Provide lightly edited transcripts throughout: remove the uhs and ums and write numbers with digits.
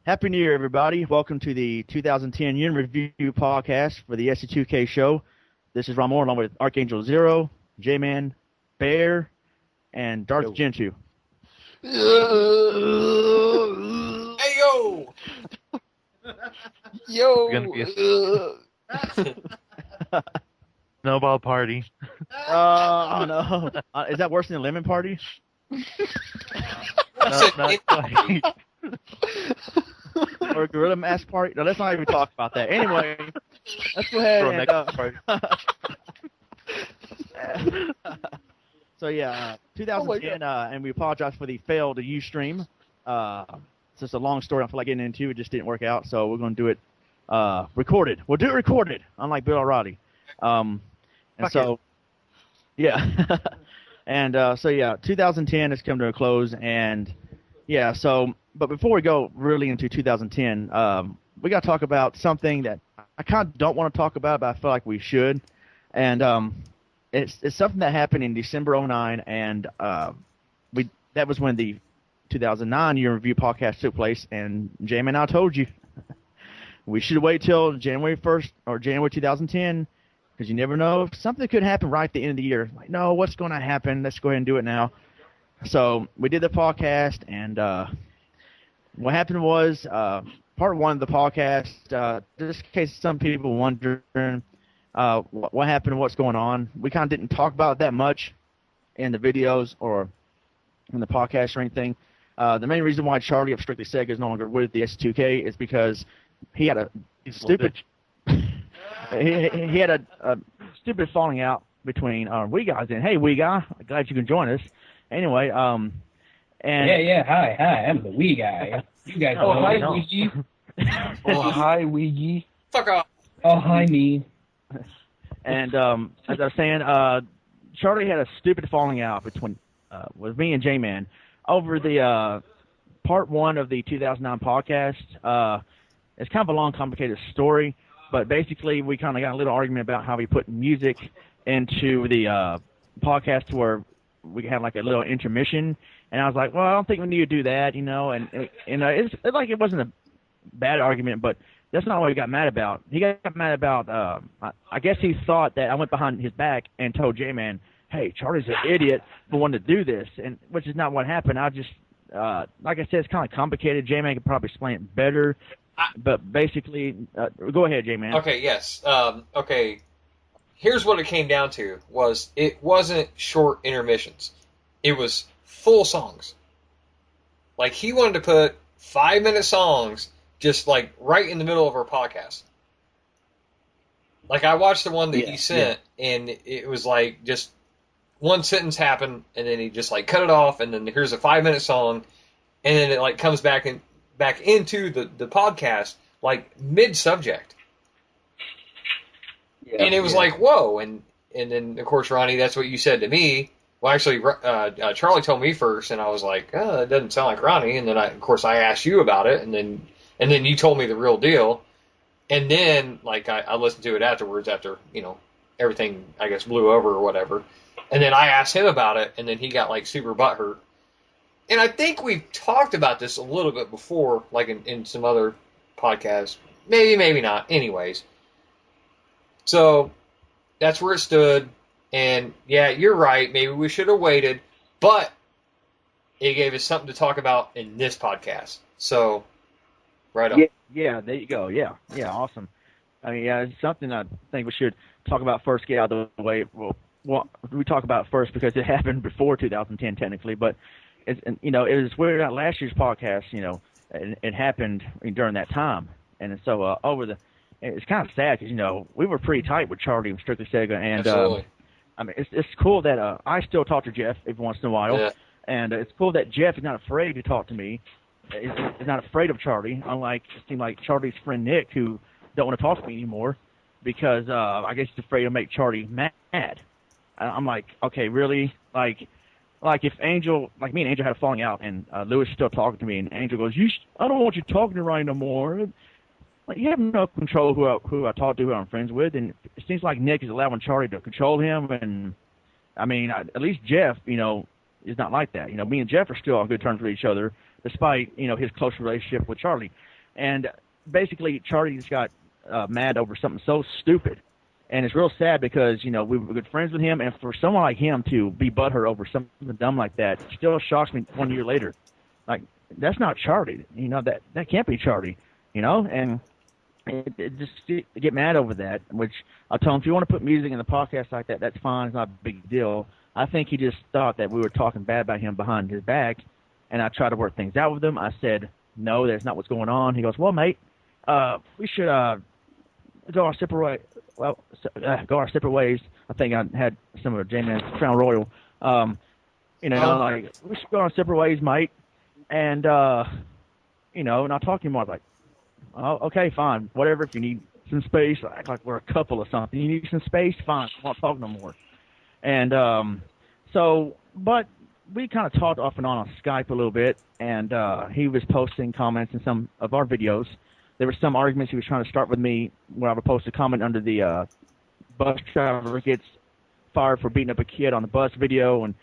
Happy New Year, everybody. Welcome to the 2010 Year in Review podcast for the ST2K show. This is Ronmower along with Archangel Zero, Jman, Baer, and Darth Jintu. Hey, yo! Yo! Snowball party. Oh, no. Is that worse than a lemon party? No, not quite. Or a gorilla mask party? No, let's not even talk about that. Anyway, let's go ahead and... So, 2010, and we apologize for the failed Ustream. It's just a long story I feel like getting into. It just didn't work out, so we're going to do it recorded. We'll do it recorded, unlike Bill O'Reilly. And 2010 has come to a close, and but before we go really into 2010, we got to talk about something that I kind of don't want to talk about, but I feel like we should, and it's something that happened in December 2009, and that was when the 2009 Year in Review podcast took place, and Jman and I told you we should wait till January 1st or January 2010, because you never know if something could happen right at the end of the year. Like, no, what's going to happen? Let's go ahead and do it now. So we did the podcast, and what happened was part one of the podcast, just in case some people wondering what happened, what's going on. We kind of didn't talk about it that much in the videos or in the podcast or anything. The main reason why Charlie of Strictly Sega is no longer with the ST2K is because he had a stupid he had a stupid falling out between we guys. And hey, we guy, glad you can join us. Anyway, and hi, I'm the wee guy. You guys Oh, hi, Ouija. Oh, hi, Ouija. Fuck off. Oh, hi, me. And as I was saying, Charlie had a stupid falling out between with me and Jman over the part one of the 2009 podcast. It's kind of a long, complicated story, but basically we kind of got a little argument about how we put music into the podcast where we had like a little intermission, and I was like, well, I don't think we need to do that, and it's like it wasn't a bad argument, but that's not what he got mad about. He got mad about, I guess he thought that I went behind his back and told Jman, hey, Charlie's an idiot for wanting to do this, and which is not what happened. I just, like I said, it's kind of complicated. Jman could probably explain it better, but basically, go ahead, Jman. Okay, yes. Okay, here's what it came down to, was it wasn't short intermissions. It was full songs. Like, he wanted to put 5-minute songs just, like, right in the middle of our podcast. Like, I watched the one that he sent, and it was, like, just one sentence happened, and then he just, like, cut it off, and then here's a 5-minute song, and then it, like, comes back into the podcast, like, mid-subject. Yeah, and it was like, whoa, and then, of course, Ronnie, that's what you said to me. Well, actually, Charlie told me first, and I was like, oh, that doesn't sound like Ronnie, and then, of course, I asked you about it, and then you told me the real deal, and then, like, I listened to it afterwards after, everything, I guess, blew over or whatever, and then I asked him about it, and then he got, like, super butthurt. And I think we've talked about this a little bit before, like in some other podcasts. Maybe not. Anyways. So, that's where it stood, and, yeah, you're right, maybe we should have waited, but it gave us something to talk about in this podcast. So... right on. Yeah, there you go. Yeah, awesome. I mean, it's something I think we should talk about first, get out of the way. Well, we talk about it first because it happened before 2010, technically, but, it was weird that last year's podcast, it happened during that time. And so it's kind of sad because, we were pretty tight with Charlie and Strictly Sega. And, I mean, it's cool that I still talk to Jeff every once in a while. Yeah. And it's cool that Jeff is not afraid to talk to me. Is not afraid of Charlie, unlike it seemed like Charlie's friend Nick, who don't want to talk to me anymore because I guess he's afraid to make Charlie mad. I'm like, okay, really? Like if Angel, like me and Angel had a falling out, and Lewis is still talking to me, and Angel goes, I don't want you talking to Ronnie no more. Like, you have no control who I talk to, who I'm friends with, and it seems like Nick is allowing Charlie to control him, and I mean, at least Jeff, is not like that. Me and Jeff are still on good terms with each other, despite, his close relationship with Charlie. And basically, Charlie just got mad over something so stupid. And it's real sad because, you know, we were good friends with him, and for someone like him to be butthurt over something dumb like that still shocks me 1 year later. Like, that's not Charlie. You know, that can't be Charlie, you know? And it just get mad over that, which I told him, if you want to put music in the podcast like that, that's fine. It's not a big deal. I think he just thought that we were talking bad about him behind his back, and I tried to work things out with him. I said, no, that's not what's going on. He goes, well, mate, we should go our separate way. Well, go our separate ways. I think I had some of Jman's Crown Royal. You know, like, we should go our separate ways, mate. And, you know, and I talked to him more. I was like, oh, okay, fine. Whatever. If you need some space, act like we're a couple or something. You need some space? Fine. I won't talk no more. And but we kind of talked off and on Skype a little bit, and he was posting comments in some of our videos. There were some arguments he was trying to start with me where I would post a comment under the bus driver gets fired for beating up a kid on the bus video, and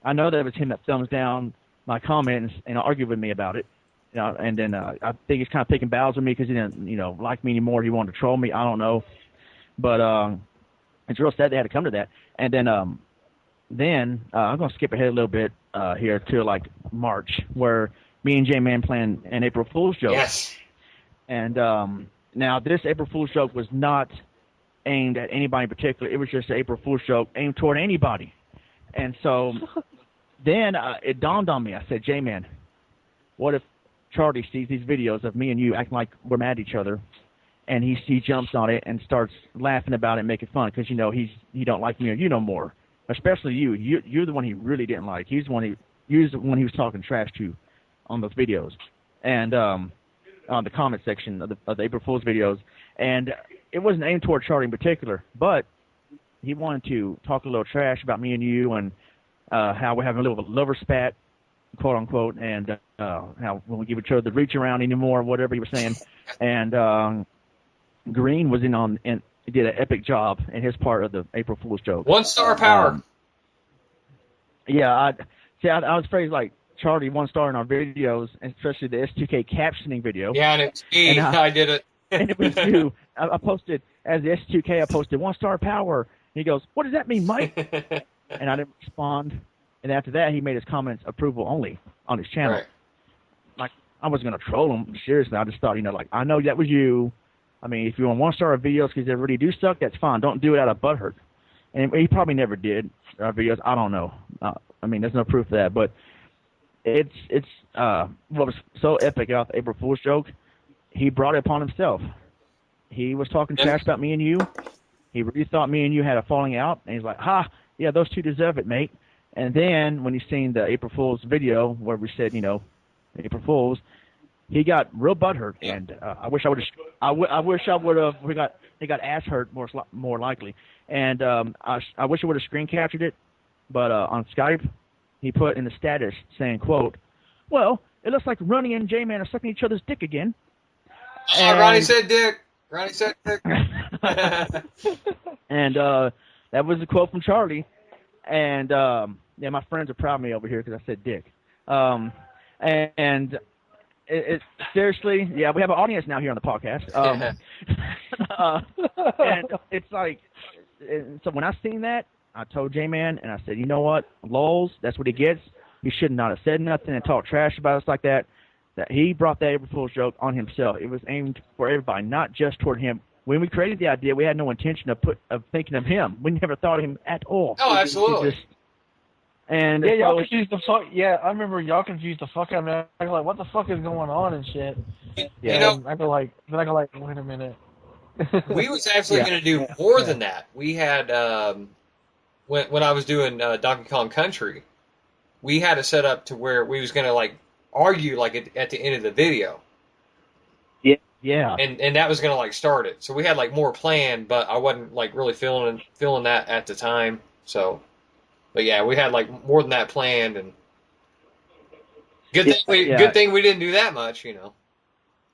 I know that it was him that thumbs down my comments and argued with me about it. You know, and then I think he's kind of picking battles with me because he didn't, you know, like me anymore. He wanted to troll me. I don't know, but it's real sad they had to come to that. And then I'm gonna skip ahead a little bit here to like March, where me and Jman planned an April Fool's joke. Yes. And now this April Fool's joke was not aimed at anybody in particular. It was just an April Fool's joke aimed toward anybody. And so then it dawned on me. I said, Jman, what if Charlie sees these videos of me and you acting like we're mad at each other, and he jumps on it and starts laughing about it and making fun because, you know, he don't like me or you no more. Especially you. You're the one he really didn't like. You're the one he was talking trash to on those videos. And on the comment section of the April Fool's videos. And it wasn't aimed toward Charlie in particular, but he wanted to talk a little trash about me and you and how we're having a little lover spat, quote unquote, and how when we give each other the reach around anymore, whatever he was saying. And Green was in on and did an epic job in his part of the April Fool's joke. 1-star power. Yeah, I was afraid like Charlie 1-star in our videos, especially the ST2K captioning video. Yeah, and it's me. And I did it. And it was you. I posted, as the ST2K, I posted 1-star power. And he goes, what does that mean, Mike? And I didn't respond. And after that, he made his comments approval only on his channel. Right. Like, I wasn't going to troll him. Seriously, I just thought, you know, like, I know that was you. I mean, if you want 1-star videos because they really do suck, that's fine. Don't do it out of butthurt. And he probably never did our videos. I don't know. I mean, there's no proof of that. But it's what was so epic about the April Fool's joke, he brought it upon himself. He was talking trash about me and you. He really thought me and you had a falling out. And he's like, yeah, those two deserve it, mate. And then when he's seen the April Fool's video where we said, you know, April Fool's, he got real butthurt, and I wish I would have. He got ass hurt more likely, and I wish I would have screen captured it, but on Skype, he put in the status saying, "quote, well, it looks like Ronnie and Jman are sucking each other's dick again." And, Ronnie said dick. Ronnie said dick. And that was a quote from Charlie, and yeah, my friends are proud of me over here because I said dick, and. It's seriously, yeah, we have an audience now here on the podcast. And it's like, so when I seen that, I told Jman, and I said, you know what, lulz, that's what he gets. He should not have said nothing and talked trash about us like that. That he brought that April Fool's joke on himself. It was aimed for everybody, not just toward him. When we created the idea, we had no intention of thinking of him. We never thought of him at all. Oh, absolutely. And yeah, y'all confused the fuck. Yeah, I remember y'all confused the fuck out of me. I was like, "What the fuck is going on?" and shit. Yeah. You know, I go like, wait a minute. We was actually going to do more than that. We had when I was doing Donkey Kong Country, we had it set up to where we was going to like argue like at the end of the video. Yeah. And that was going to like start it. So we had like more planned, but I wasn't like really feeling that at the time. So. But yeah, we had like more than that planned, and good thing we didn't do that much, you know.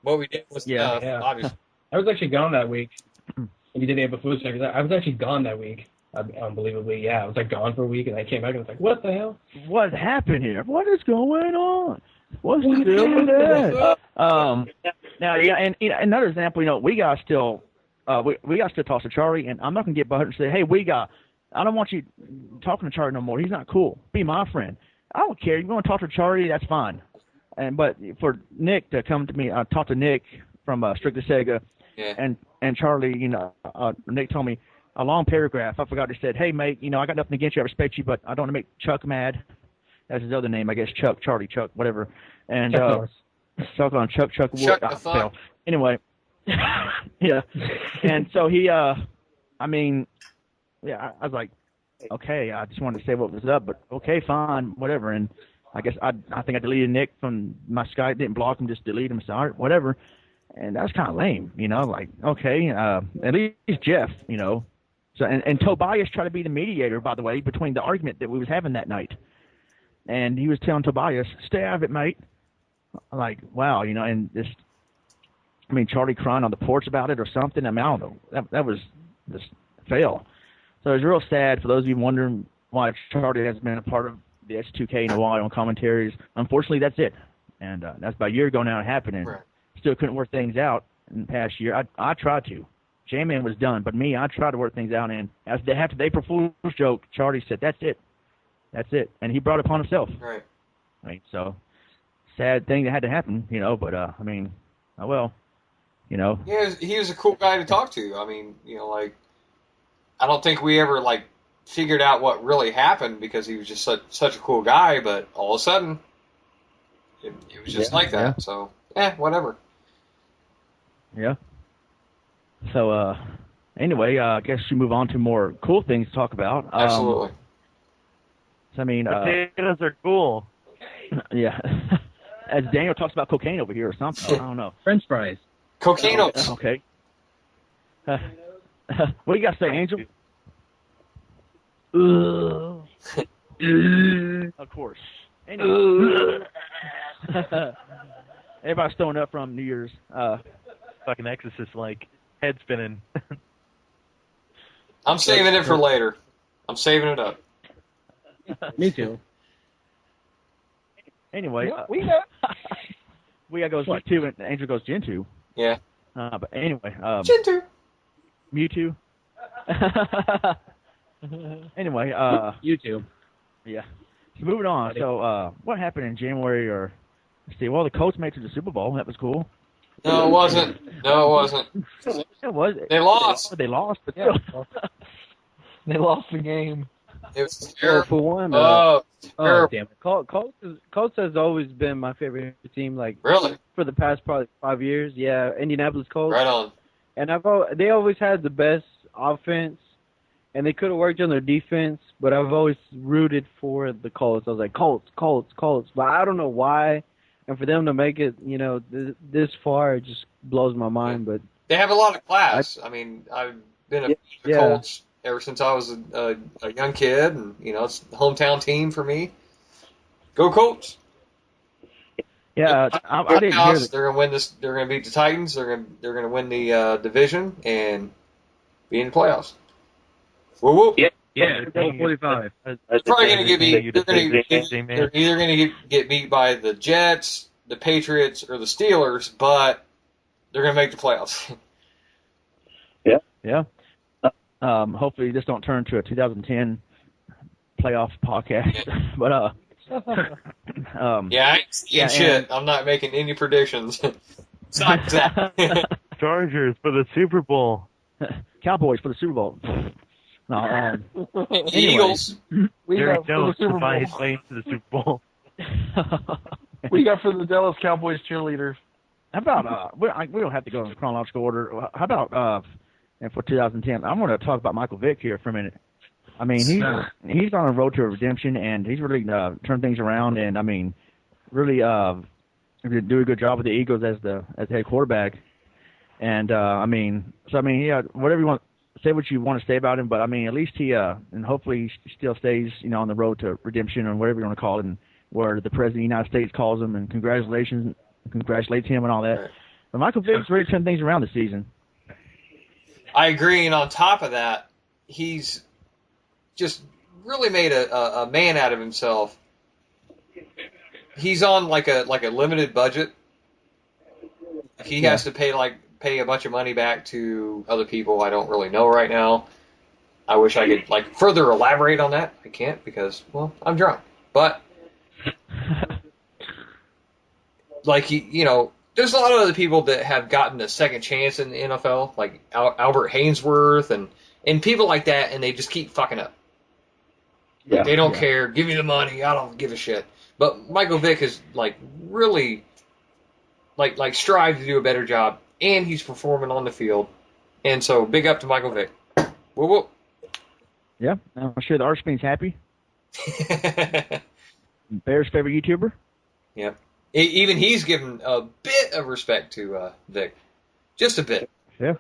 What we did was obviously. I was actually gone that week. When you did April Fool's Day, I was actually gone that week. Unbelievably, yeah, I was like gone for a week, and I came back and I was like, "What the hell? What happened here? What is going on? What's the deal with that?" Yeah, and another example, we got still we got still talk to Charlie, and I'm not gonna get butthurt and say, hey, I don't want you talking to Charlie no more. He's not cool. Be my friend. I don't care. You want to talk to Charlie? That's fine. But for Nick to come to me, I talked to Nick from Strictly Sega, and Charlie, Nick told me a long paragraph. I forgot. He said, hey, mate, I got nothing against you. I respect you, but I don't want to make Chuck mad. That's his other name, I guess. Charlie, Chuck, whatever. And Chuck the fuck. Anyway, yeah. And so he, I was like, okay, I just wanted to say what was up, but okay, fine, whatever. And I guess I think I deleted Nick from my Skype, didn't block him, just deleted him, so all right, whatever. And that was kind of lame, like, okay, at least Jeff, So and Tobias tried to be the mediator, by the way, between the argument that we was having that night. And he was telling Tobias, stay out of it, mate. I'm like, wow, and just, Charlie crying on the porch about it or something. I don't know. That was just fail. So it was real sad for those of you wondering why Charlie has been a part of the ST2K in a while on commentaries. Unfortunately, that's it. And that's about a year ago now it happened. And still couldn't work things out in the past year. I tried to. Jman was done, but me, I tried to work things out. And after the April Fool's joke, Charlie said, that's it. That's it. And he brought it upon himself. Right. So sad thing that had to happen, but oh well, Yeah, he was a cool guy to talk to. I don't think we ever figured out what really happened because he was just such a cool guy. But all of a sudden, it was just like that. Yeah. So whatever. Yeah. So anyway, I guess we move on to more cool things to talk about. Absolutely. Potatoes are cool. Yeah. As Daniel talks about cocaine over here or something. I don't know. French fries. Cocainos. Okay. What do you got to say, Angel? Of course. Anyway. Everybody's throwing up from New Year's. Fucking Exorcist, head spinning. I'm saving it for later. I'm saving it up. Me too. Anyway, we got goes Mewtwo and Angel goes Jintu. Yeah. But anyway, Jintu. Mewtwo. Anyway, YouTube. Yeah. So moving on. So what happened in January or let's see? Well, the Colts made it to the Super Bowl. That was cool. No, it wasn't. It was. They lost. They lost, but they lost the game. It was terrible. For one, terrible. Damn it. Colts has always been my favorite team. Really? For the past probably 5 years. Yeah, Indianapolis Colts. Right on. And they always had the best offense, and they could have worked on their defense, but I've always rooted for the Colts. I was like, Colts. But I don't know why. And for them to make it, this far, it just blows my mind. But they have a lot of class. I've been a Colts ever since I was a young kid, and it's the hometown team for me. Go Colts! Yeah, I didn't hear that. They're gonna win this. They're gonna beat the Titans. They're gonna win the division and be in the playoffs. Woo woo! Yeah, 45. They're probably gonna get beat. They're either gonna get beat by the Jets, the Patriots, or the Steelers, but they're gonna make the playoffs. Yeah. Hopefully this don't turn to a 2010 playoff podcast. But shit. I'm not making any predictions. Chargers for the Super Bowl. Cowboys for the Super Bowl. No, Eagles. Jerry Jones to buy his way to the Super Bowl. We got for the Dallas Cowboys cheerleaders. How about we don't have to go in chronological order. How about and for 2010, I'm going to talk about Michael Vick here for a minute. He's on a road to redemption, and he's really turned things around, and really do a good job with the Eagles as the head quarterback. And whatever you want, say what you want to say about him, but at least he and hopefully he still stays on the road to redemption or whatever you want to call it, and where the president of the United States calls him and congratulates him and all that. But Michael Vick's really turned things around this season. I agree, and on top of that, he's just really made a man out of himself. He's on like a limited budget, He has to pay a bunch of money back to other people I don't really know right now. I wish I could further elaborate on that. I can't because, well, I'm drunk. But there's a lot of other people that have gotten a second chance in the NFL, like Albert Hainsworth and people like that, and they just keep fucking up. Yeah, they don't care. Give me the money. I don't give a shit. But Michael Vick has really strived to do a better job, and he's performing on the field. And so big up to Michael Vick. Whoop whoop. Yeah, I'm sure the Archfiend's happy. Bear's favorite YouTuber. Yeah. Even he's given a bit of respect to Vic. Just a bit. Yeah.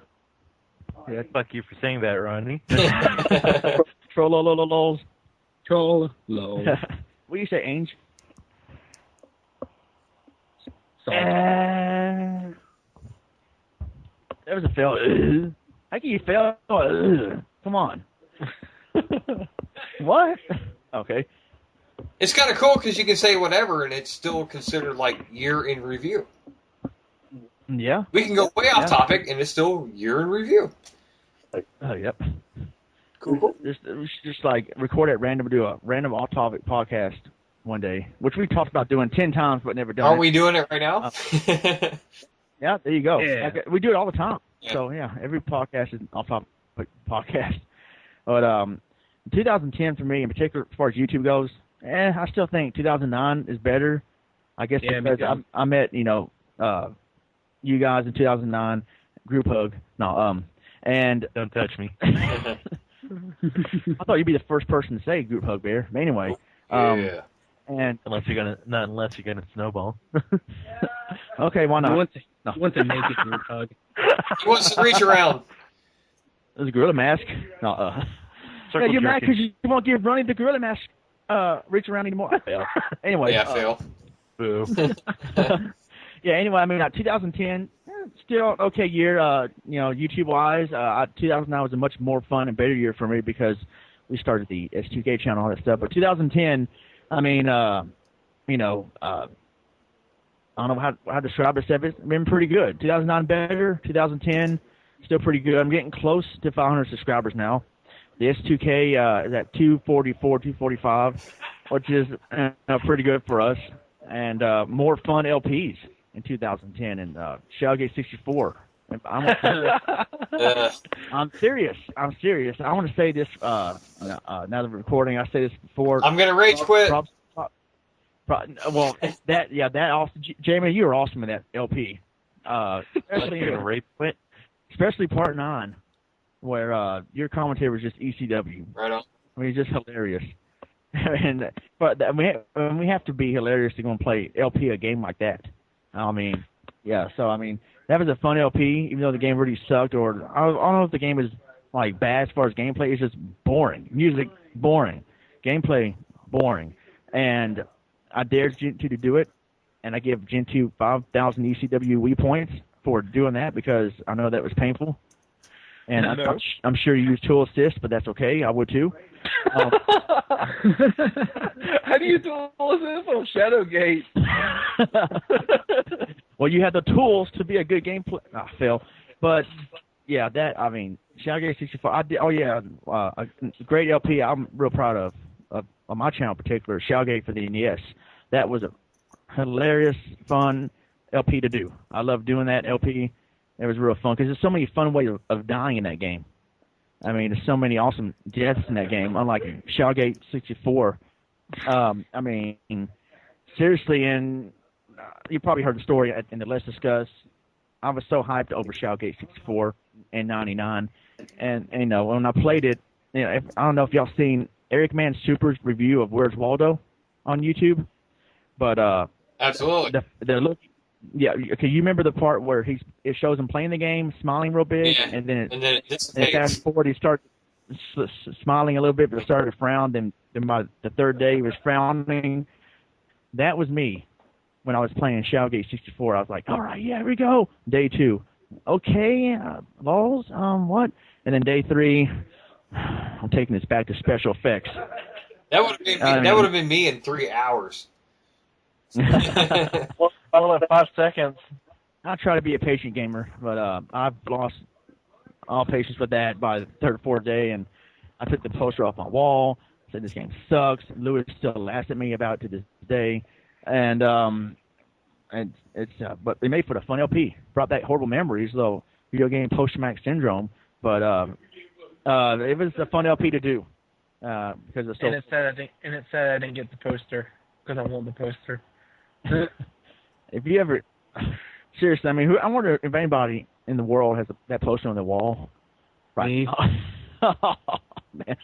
Yeah, fuck you for saying that, Ronnie. Troll-lo-lo-lo-lols. Troll-lo. What do you say, Ainge? That was a fail. How can you fail? Come on. What? Okay. It's kind of cool because you can say whatever and it's still considered year in review. Yeah. We can go way off topic and it's still year in review. Oh, yep. Cool. Just record at random, do a random off-topic podcast one day, which we talked about doing 10 times but never done. Are we doing it right now? Yeah, there you go. Yeah. We do it all the time. Yeah. So, yeah, every podcast is an off-topic podcast. But 2010 for me, in particular, as far as YouTube goes, I still think 2009 is better. I guess because I met, you guys in 2009, group hug. No, and don't touch me. I thought you'd be the first person to say group hug, Bear. But anyway, yeah. And unless you're gonna snowball. Okay, why not? He wants a naked group hug. He wants to reach around. There's a gorilla mask. No, yeah, you're mad because you won't give Ronnie the gorilla mask reach around anymore. I fail. Anyway. Yeah, fail. Boo. Yeah, anyway, I mean, 2010, still an okay year, YouTube-wise. 2009 was a much more fun and better year for me because we started the ST2K channel and all that stuff. But 2010, I mean, I don't know how to describe it. It's been pretty good. 2009 better, 2010 still pretty good. I'm getting close to 500 subscribers now. The S2K is at 244, 245, which is pretty good for us. And more fun LPs in 2010 and Shellgate 64. I'm serious. I want to say this now that we're recording. I say this before. I'm gonna rage quit. Well, that also, Jman, you were awesome in that LP. Especially part 9, where your commentary was just ECW. Right on. I mean, it's just hilarious. But we have to be hilarious to go and play LP a game like that. I mean, yeah. So I mean, that was a fun LP, even though the game really sucked. Or I don't know if the game is bad as far as gameplay. It's just boring. Music boring, gameplay boring. And I dared Jintu to do it, and I give Jintu 5,000 ECW Wii points for doing that because I know that was painful. And I'm sure you use tool assist, but that's okay. I would too. How do you tool assist on Shadowgate? Well, you have the tools to be a good gameplay. Phil. But yeah, Shadowgate 64. A great LP. I'm real proud of on my channel in particular. Shadowgate for the NES. That was a hilarious, fun LP to do. I love doing that LP. It was real fun because there's so many fun ways of dying in that game. I mean, there's so many awesome deaths in that game, unlike Shellgate 64. I mean, seriously, and you probably heard the story in the Let's Discuss. I was so hyped over Shellgate 64 in '99, and when I played it, I don't know if y'all seen Eric Man Super's review of Where's Waldo on YouTube, but absolutely the look. Yeah, okay. You remember the part where it shows him playing the game, smiling real big, yeah. and then it fast forward, he starts smiling a little bit, but started to frown. Then by the third day, he was frowning. That was me when I was playing Shellgate 64. I was like, all right, yeah, here we go. Day 2, okay, lulz, what? And then day 3, I'm taking this back to special effects. That would have been me in 3 hours. Well, at 5 seconds. I try to be a patient gamer, but I've lost all patience with that by the third or fourth day, and I took the poster off my wall. Said this game sucks. Lewis still laughs at me about it to this day, and it's but they made for the fun LP. Brought back horrible memories, though video game post-traumatic syndrome. But it was a fun LP to do because it's so. And it's sad I didn't get the poster because I want the poster. If you ever, seriously, I mean, I wonder if anybody in the world has that poster on the wall. Right. Oh, man.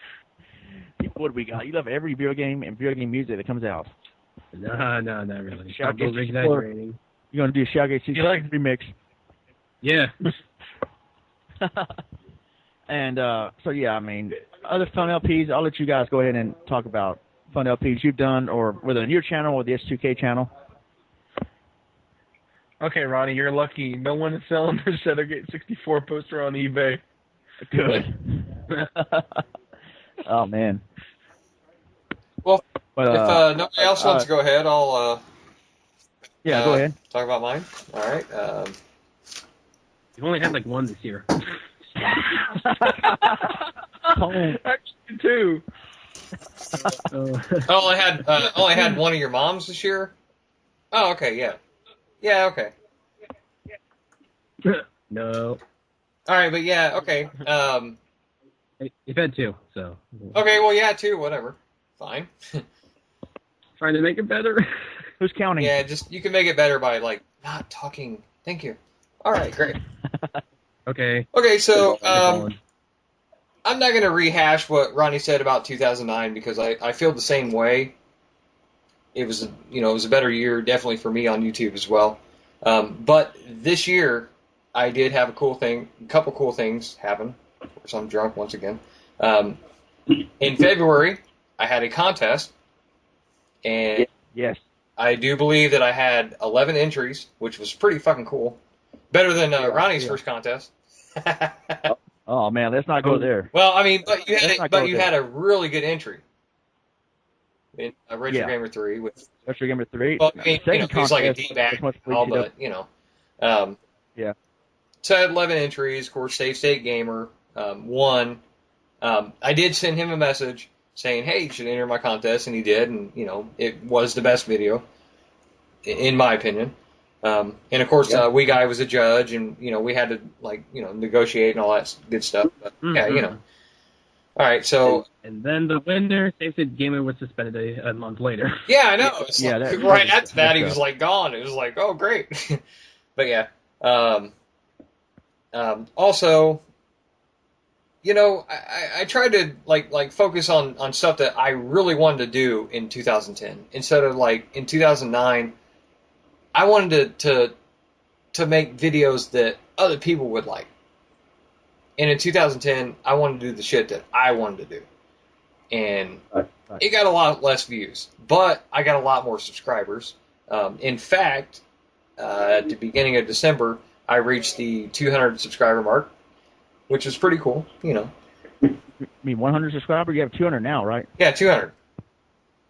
What do we got? You love every video game and video game music that comes out. No, not really. Shoutgate Exaggerating. You're going to do a Shoutgate 64 remix. Yeah. And so, yeah, I mean, other fun LPs, I'll let you guys go ahead and talk about fun LPs you've done, or whether on your channel or the S2K channel. Okay, Ronnie, you're lucky. No one is selling their Shoutgate 64 poster on eBay. Good. Oh, man. Well, but, if nobody else wants to go ahead, I'll yeah, go ahead. talk about mine. All right. You've only had like one this year. Actually, two. I only had one of your moms this year. Oh, okay, yeah, okay. No. All right, but yeah, okay. You've had two, so. Okay, well, yeah, two, whatever. Fine. Trying to make it better. Who's counting? Yeah, just you can make it better by like not talking. Thank you. All right, great. Okay. Okay, so I'm not going to rehash what Ronnie said about 2009 because I feel the same way. It was a better year definitely for me on YouTube as well. But this year I did have a couple cool things happen. Of course, I'm drunk once again. In February, I had a contest, and yes, I do believe that I had 11 entries, which was pretty fucking cool. Better than Ronnie's first contest. Oh man, let's not go there. Well, I mean, but you had a really good entry in Retro Gamer 3 with Retro Gamer 3. Well, I mean, he's like a D-back, but yeah. So I had 11 entries. Of course, Save State Gamer won. I did send him a message saying, "Hey, you should enter my contest," and he did, and it was the best video, in my opinion. And of course, Wee Guy was a judge, and we had to negotiate and all that good stuff. But yeah, All right, so and then the winner, Save State Gamer, was suspended a month later. Yeah, I know. Right after that, he was like gone. It was like, oh, great. But yeah. Also, I tried to like focus on stuff that I really wanted to do in 2010 instead of like in 2009. I wanted to make videos that other people would like. And in 2010, I wanted to do the shit that I wanted to do. And it got a lot less views, but I got a lot more subscribers. In fact, at the beginning of December, I reached the 200 subscriber mark, which is pretty cool, You mean 100 subscribers? You have 200 now, right? Yeah, 200.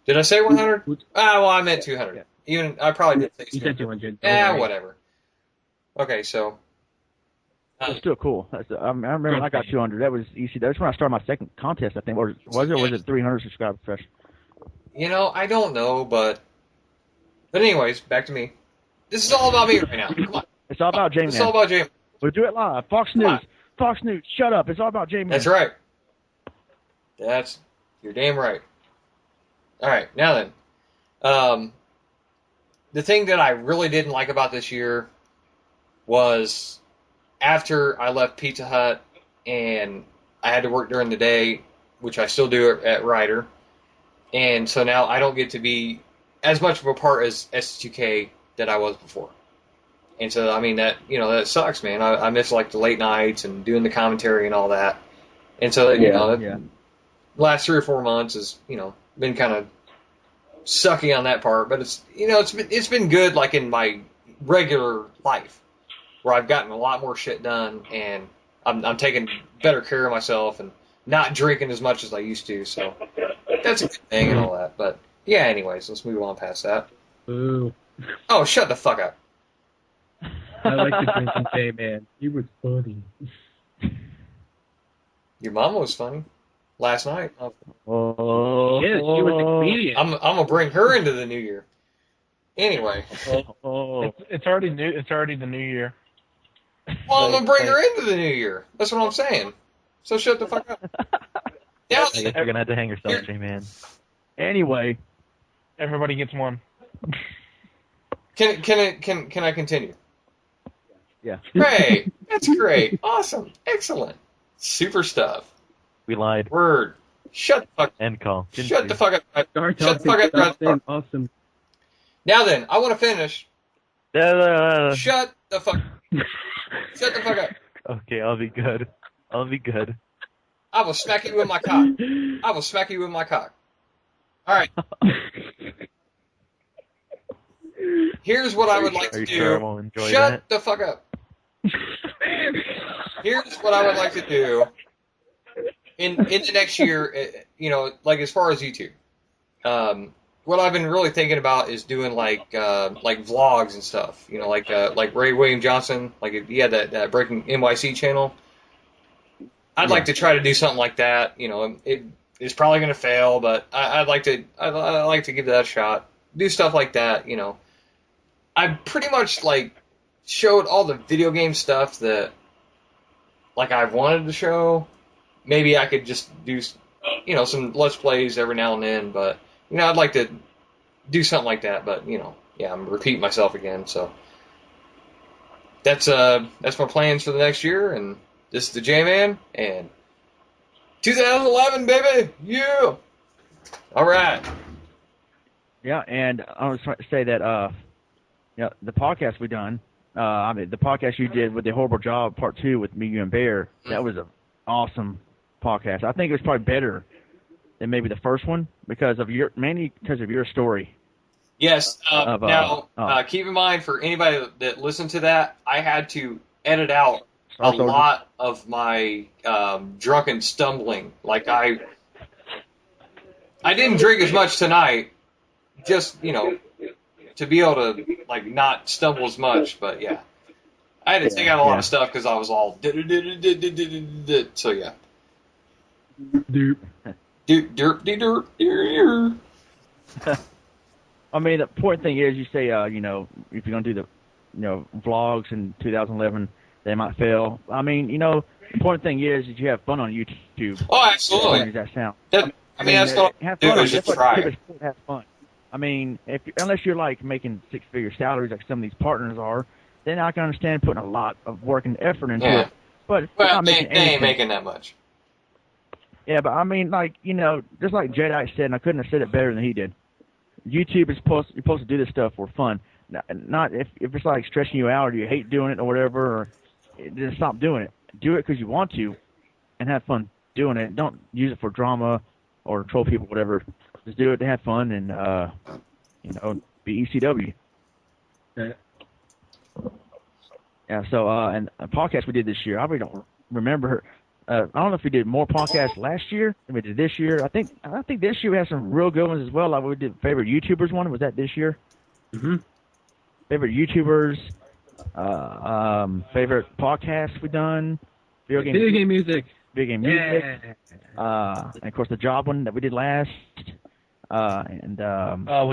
Did I say 100? Well, I meant 200. Yeah. Even I probably did say 200. You said 200. Yeah, whatever. Okay, so. It's still cool. I remember when I got 200. That was easy. That was when I started my second contest, I think. Or was it 300 subscribers fresh? I don't know, but anyways, back to me. This is all about me right now. Come on. It's all about Jman. It's all about Jman. We'll do it live. Fox News. Fox News. Shut up. It's all about Jman. That's right. You're damn right. All right, now then. The thing that I really didn't like about this year was after I left Pizza Hut and I had to work during the day, which I still do at Ryder, and so now I don't get to be as much of a part as ST2K that I was before. And so, I mean, that sucks, man. I miss, like, the late nights and doing the commentary and all that. And so, the last 3 or 4 months has, been kind of sucky on that part. But it's been good, like, in my regular life, where I've gotten a lot more shit done, and I'm taking better care of myself and not drinking as much as I used to. So that's a good thing and all that. But, yeah, anyways, let's move on past that. Ooh. Oh, shut the fuck up. I like the drinking J-Man. He was funny. Your mama was funny last night. Oh, Yeah, she was a comedian. I'm gonna bring her into the new year. Anyway, It's already new. It's already the new year. well, I'm gonna bring her into the new year. That's what I'm saying. So shut the fuck up. Now, I guess you're gonna have to hang yourself, J-Man. anyway, Everybody gets one. can I continue? yeah. Great. That's great. Awesome. Excellent. Super stuff. We lied. Word. Shut the fuck. End call. Shut the fuck up. Start Shut the talking. fuck up. Stop saying awesome. Now then, I want to finish. Okay, Shut the fuck. Shut the fuck up. I'll be good. I'll be good. I will smack you with my cock. I will smack you with my cock. All right. Here's what I would like Are to you do. sure I won't enjoy Shut that? the fuck up. Here's what I would like to do in the next year. Like as far as YouTube, what I've been really thinking about is doing like vlogs and stuff. Like Ray William Johnson. Like he had that Breaking NYC channel. I'd like to try to do something like that. It's probably going to fail, but I'd like to give that a shot. Do stuff like that. I pretty much like showed all the video game stuff that like I've wanted to show. Maybe I could just do some Let's Plays every now and then, but I'd like to do something like that. But I'm repeating myself again. So that's my plans for the next year, and this is the J-Man, and 2011, baby, yeah. All right. Yeah, and I was trying to say that, the podcast we done, the podcast you did with the Horrible Job Part 2 with me, you, and Baer, that was an awesome podcast. I think it was probably better than maybe the first one mainly because of your story. Yes. Keep in mind, for anybody that listened to that, I had to edit out a lot of my drunken stumbling. Like I didn't drink as much tonight, just to be able to like not stumble as much. But yeah, I had to take out a lot of stuff because I was all so yeah. I mean, the important thing is you say, if you're gonna do the, vlogs in 2011, they might fail. I mean, the important thing is that you have fun on YouTube. Oh, absolutely. How does that sound? That's what I do is just try. Have fun. I mean, unless you're like making six-figure salaries like some of these partners are, then I can understand putting a lot of work and effort into it. But they ain't making that much. Yeah, but I mean, like just like Jedi said, and I couldn't have said it better than he did. YouTube is you're supposed to do this stuff for fun, not if it's like stressing you out or you hate doing it or whatever. Or then stop doing it. Do it because you want to, and have fun doing it. Don't use it for drama or troll people, whatever. Just do it to have fun and be ECW. Yeah. Yeah. So and a podcast we did this year, I really don't remember. I don't know if we did more podcasts last year than we did this year. I think this year we had some real good ones as well. Like we did favorite YouTubers one. Was that this year? Mm-hmm. Favorite YouTubers. Favorite podcasts we done. Video game music. And of course the job one that we did last. We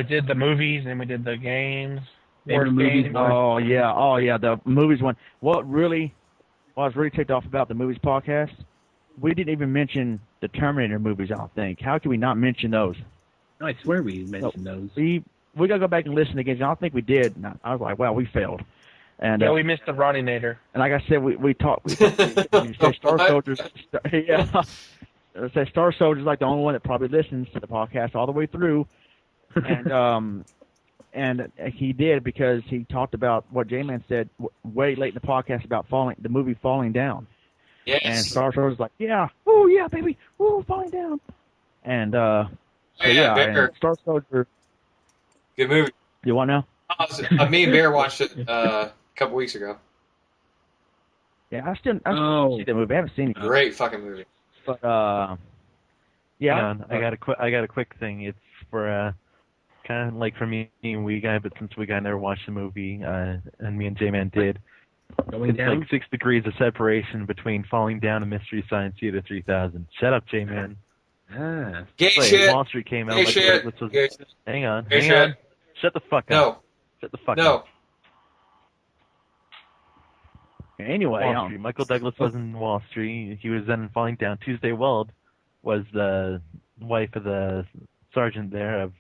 did the movies and we did the games. Movies. Oh yeah, the movies one. What I was really ticked off about the movies podcast, we didn't even mention the Terminator movies, I don't think. How can we not mention those? No, I swear we mentioned those. We got to go back and listen again. I don't think we did. And I was like, wow, we failed. And we missed the Ronnie-nator. And like I said, we talked. We said Star Soldiers. Yeah. I said Star Soldiers like the only one that probably listens to the podcast all the way through. And he did because he talked about what J-Man said way late in the podcast about the movie Falling Down. Yes. And Star Wars was like, yeah, oh yeah, baby, oh Falling Down. And and Star Soldier. Good movie. You want now? Me and Baer watched it a couple weeks ago. Yeah, I still see the movie. I haven't seen it. Great fucking movie. But yeah, I got a quick thing. It's for kind of like for me and We Guy, but since We Guy never watched the movie, and me and J-Man did, Going It's down? like 6 degrees of separation between falling down and Mystery Science Theater 3000. Shut up, J-Man. Ah. Gay Wait, shit. Wall Street came out Gay like shit. which was. Gay shit. Hang on. Gay Hang shit. on. Shut the fuck up. No. Shut the fuck No. up. Anyway, Wall Street. Michael Douglas was in Wall Street. He was then falling down. Tuesday Weld was the wife of the sergeant there of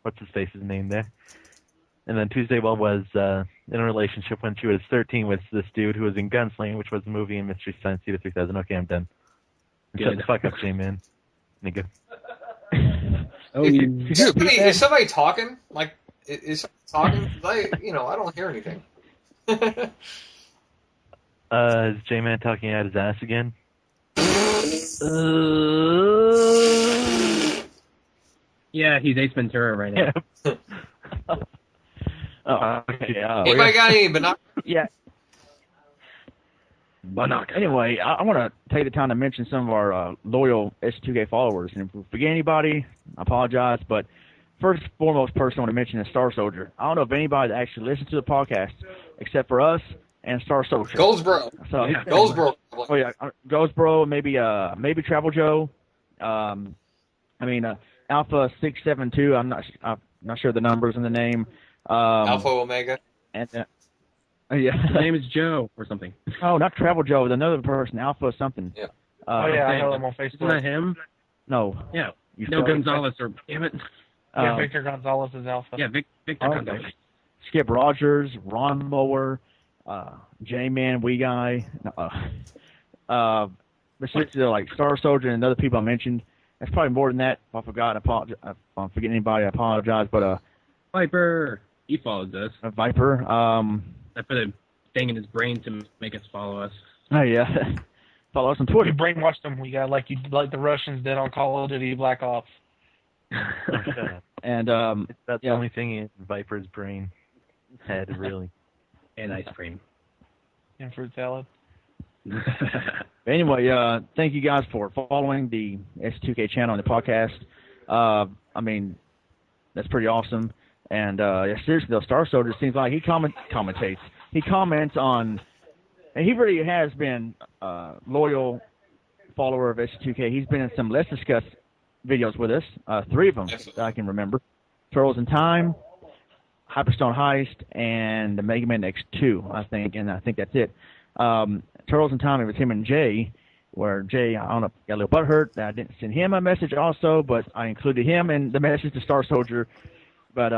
what's his face's name there. And then Tuesday Weld was in a relationship when she was 13 with this dude who was in Gunslinger, which was the movie in Mystery Science Theater 3000. Okay, I'm done. Shut the fuck up, J-Man. Nigga. Oh, Is somebody talking? Like, is somebody talking? I don't hear anything. Is J-Man talking out his ass again? yeah, he's Ace Ventura right now. oh, okay. Anybody got any binoculars? Yeah. Anyway, I want to take the time to mention some of our loyal ST2K followers. And if we forget anybody, I apologize. But first and foremost person I want to mention is Star Soldier. I don't know if anybody that actually listens to the podcast except for us and Star Soldier. Goldsboro. So, Yeah. Goldsboro. Oh yeah, Goldsboro, maybe Travel Joe. Alpha 672. I'm not sure the numbers and the name. Alpha Omega. And His name is Joe or something. Oh, not Travel Joe. With another person, Alpha something. Yeah. I know him on Facebook. Isn't that him? No. Yeah. You No, spelled it. Gonzalez or damn it. Yeah, Victor Gonzalez is Alpha. Yeah, Victor Gonzalez. Skip Rogers, Ronmower, Jman, Wee Guy. Besides like Star Soldier and other people I mentioned, that's probably more than that. If I forgot, if I'm forgetting anybody, I apologize. But Viper. He follows us. Viper. I put a thing in his brain to make us follow us. Oh yeah. Follow us on We Twitter. brainwashed them. We got like the Russians did on Call of Duty Black Ops. And That's the only thing in Viper's brain. Head, really. And ice cream. And fruit salad. Anyway, thank you guys for following the S2K channel and the podcast. That's pretty awesome. And seriously, though, Star Soldier seems like he commentates. He comments on, and he really has been a loyal follower of S2K. He's been in some Let's Discuss videos with us, 3 of them that I can remember. Turtles in Time, Hyperstone Heist, and the Mega Man X2, I think, and I think that's it. Turtles in Time, it was him and Jay, where Jay, I don't know, got a little butthurt that I didn't send him a message also, but I included him in the message to Star Soldier. But,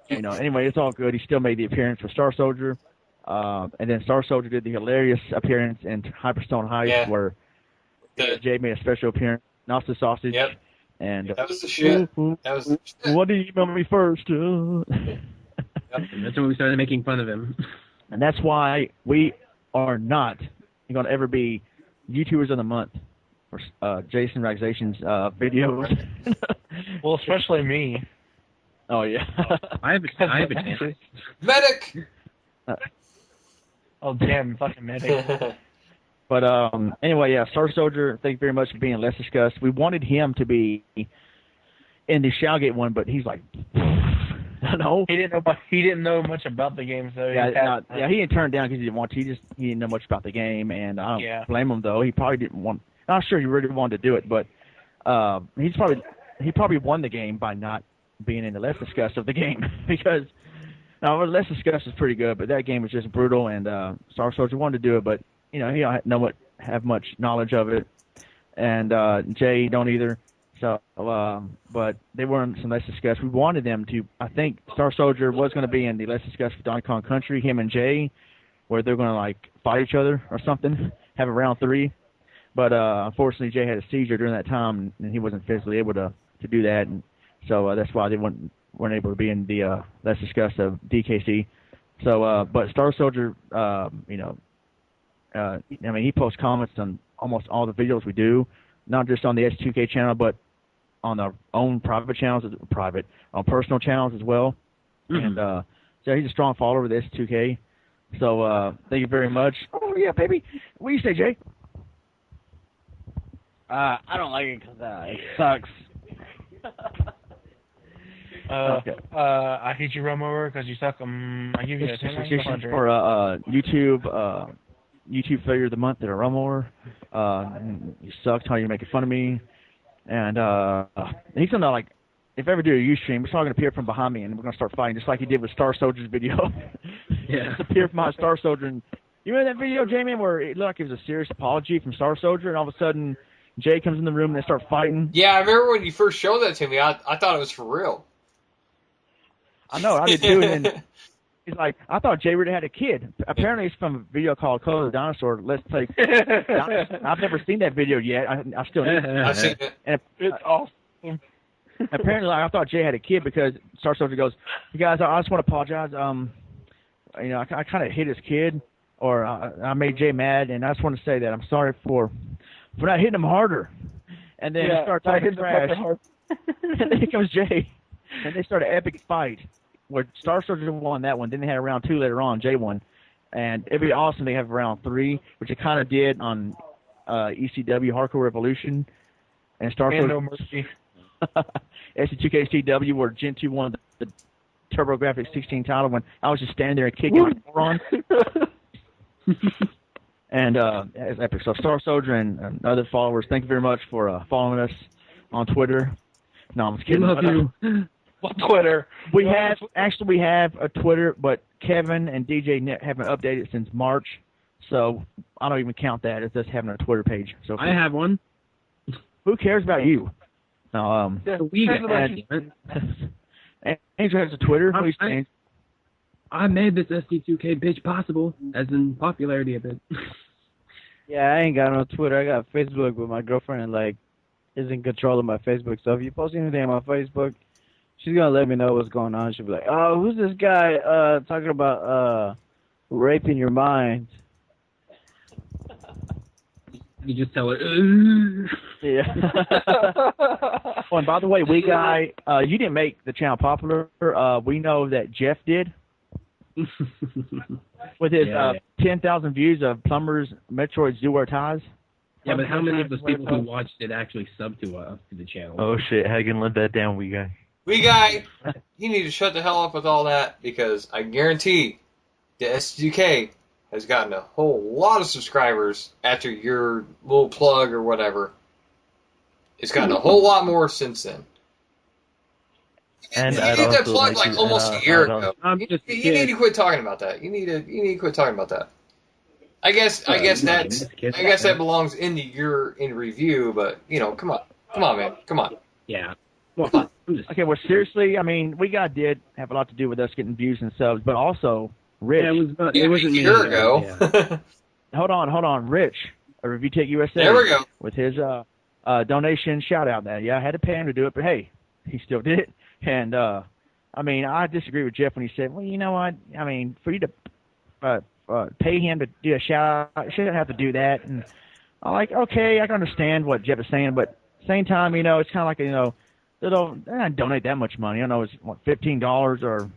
anyway, it's all good. He still made the appearance for Star Soldier. And then Star Soldier did the hilarious appearance in Hyperstone Heist where Jay made a special appearance, Nasta Sausage. Yep. And that was the shit. That was the shit. What did you email me first? That's when we started making fun of him. And that's why we are not going to ever be YouTubers of the month for Jason Raxation's videos. Well, especially me. Oh, yeah. I have a chance. Medic! Oh, damn, fucking medic. But anyway, Star Soldier, thank you very much for being Let's Discuss. We wanted him to be in the Shallgate one, but he's like, no. He didn't know much about the game, so he didn't turn it down because he didn't want to. He didn't know much about the game, and I don't blame him though. He probably didn't want. Not sure he really wanted to do it, but he probably won the game by not being in the Let's Discuss of the game because. Now, Let's Discuss is pretty good, but that game was just brutal, and Star Soldier wanted to do it, but he don't have much knowledge of it, and Jay don't either. So, but they were in some Let's Discuss. We wanted them to. I think Star Soldier was going to be in the Let's Discuss for Donkey Kong Country, him and Jay, where they're going to like fight each other or something, have a round 3. But unfortunately, Jay had a seizure during that time, and he wasn't physically able to do that, and so that's why they weren't able to be in the Let's Discuss of DKC. So, but Star Soldier, he posts comments on almost all the videos we do, not just on the S2K channel, but on our own private channels, on personal channels as well. Mm-hmm. And so he's a strong follower of the S2K. So thank you very much. Oh, yeah, baby. What do you say, Jay? I don't like it because it sucks. I hate you, Ronmower, because you suck. I give you a 10 out of 100. For YouTube failure of the month at a Ronmower. You sucked how you're making fun of me. And he's gonna, like, if I ever do a Ustream, he's probably gonna appear from behind me and we're gonna start fighting just like he did with Star Soldier's video. Yeah. Just appear from my Star Soldier, and you remember that video, Jman, where it looked like it was a serious apology from Star Soldier, and all of a sudden Jay comes in the room and they start fighting. Yeah, I remember when you first showed that to me. I thought it was for real. I know, I did too. And then he's like, I thought Jay really had a kid. Apparently, it's from a video called Call of the Dinosaur. Let's play. I've never seen that video yet. I still need it. I've seen it. And It's awesome. apparently, I thought Jay had a kid because Star Soldier goes, "You guys, I just want to apologize. I kind of hit his kid, or I made Jay mad, and I just want to say that I'm sorry for not hitting him harder." And then he starts talking trash. And then here comes Jay, and they start an epic fight where Star Soldier won that one. Then they had round 2 later on. Jay won, and it'd be awesome. They have round 3, which they kind of did on ECW Hardcore Revolution, and Star Soldier. No mercy. ST2K CW, where Jintu won the TurboGrafx 16 title when I was just standing there and kicking my moron. And it's epic. So Star Soldier and other followers, thank you very much for following us on Twitter. No, I'm just kidding. We love you. On Twitter. We have a Twitter, but Kevin and DJ haven't updated since March, so I don't even count that as us having a Twitter page. So I have one. who cares about you? No, We got Angel has a Twitter. Please, Angel. I made this ST2K bitch possible, as in popularity of it. Yeah, I ain't got no Twitter. I got Facebook, but my girlfriend is in control of my Facebook. So if you post anything on my Facebook, she's gonna let me know what's going on. She'll be like, "Oh, who's this guy talking about raping your mind?" You just tell her. Yeah. Oh, and by the way, you didn't make the channel popular. We know that Jeff did. With his 10,000 views of Plumbers, Metroids Do Wear Ties. Yeah, but how many of those people who watched it actually sub to the channel? Oh shit, Hagen, let that down, wee guy. Wee guy, you need to shut the hell up with all that, because I guarantee the ST2K has gotten a whole lot of subscribers after your little plug or whatever. It's gotten a whole lot more since then. And you I'd did that also plug like almost a year ago. I'm just a You kid. need to quit talking about that. You need to quit talking about that. I guess that belongs in the year in review, but come on, man, come on. Yeah. Well, I'm just. Okay, well, seriously, I mean, did have a lot to do with us getting views and subs, but also Rich. Yeah, it wasn't a me. year ago. Yeah. Hold on, Rich, a Review Tech USA. There we go. With his donation shout out. That I had to pay him to do it, but hey, he still did it. And I mean, I disagree with Jeff when he said, "Well, you know what? I mean, for you to pay him to do a shout out, you shouldn't have to do that." And I'm like, okay, I can understand what Jeff is saying, but at the same time, it's kind of like they don't donate that much money. I don't know, it's what, $15 or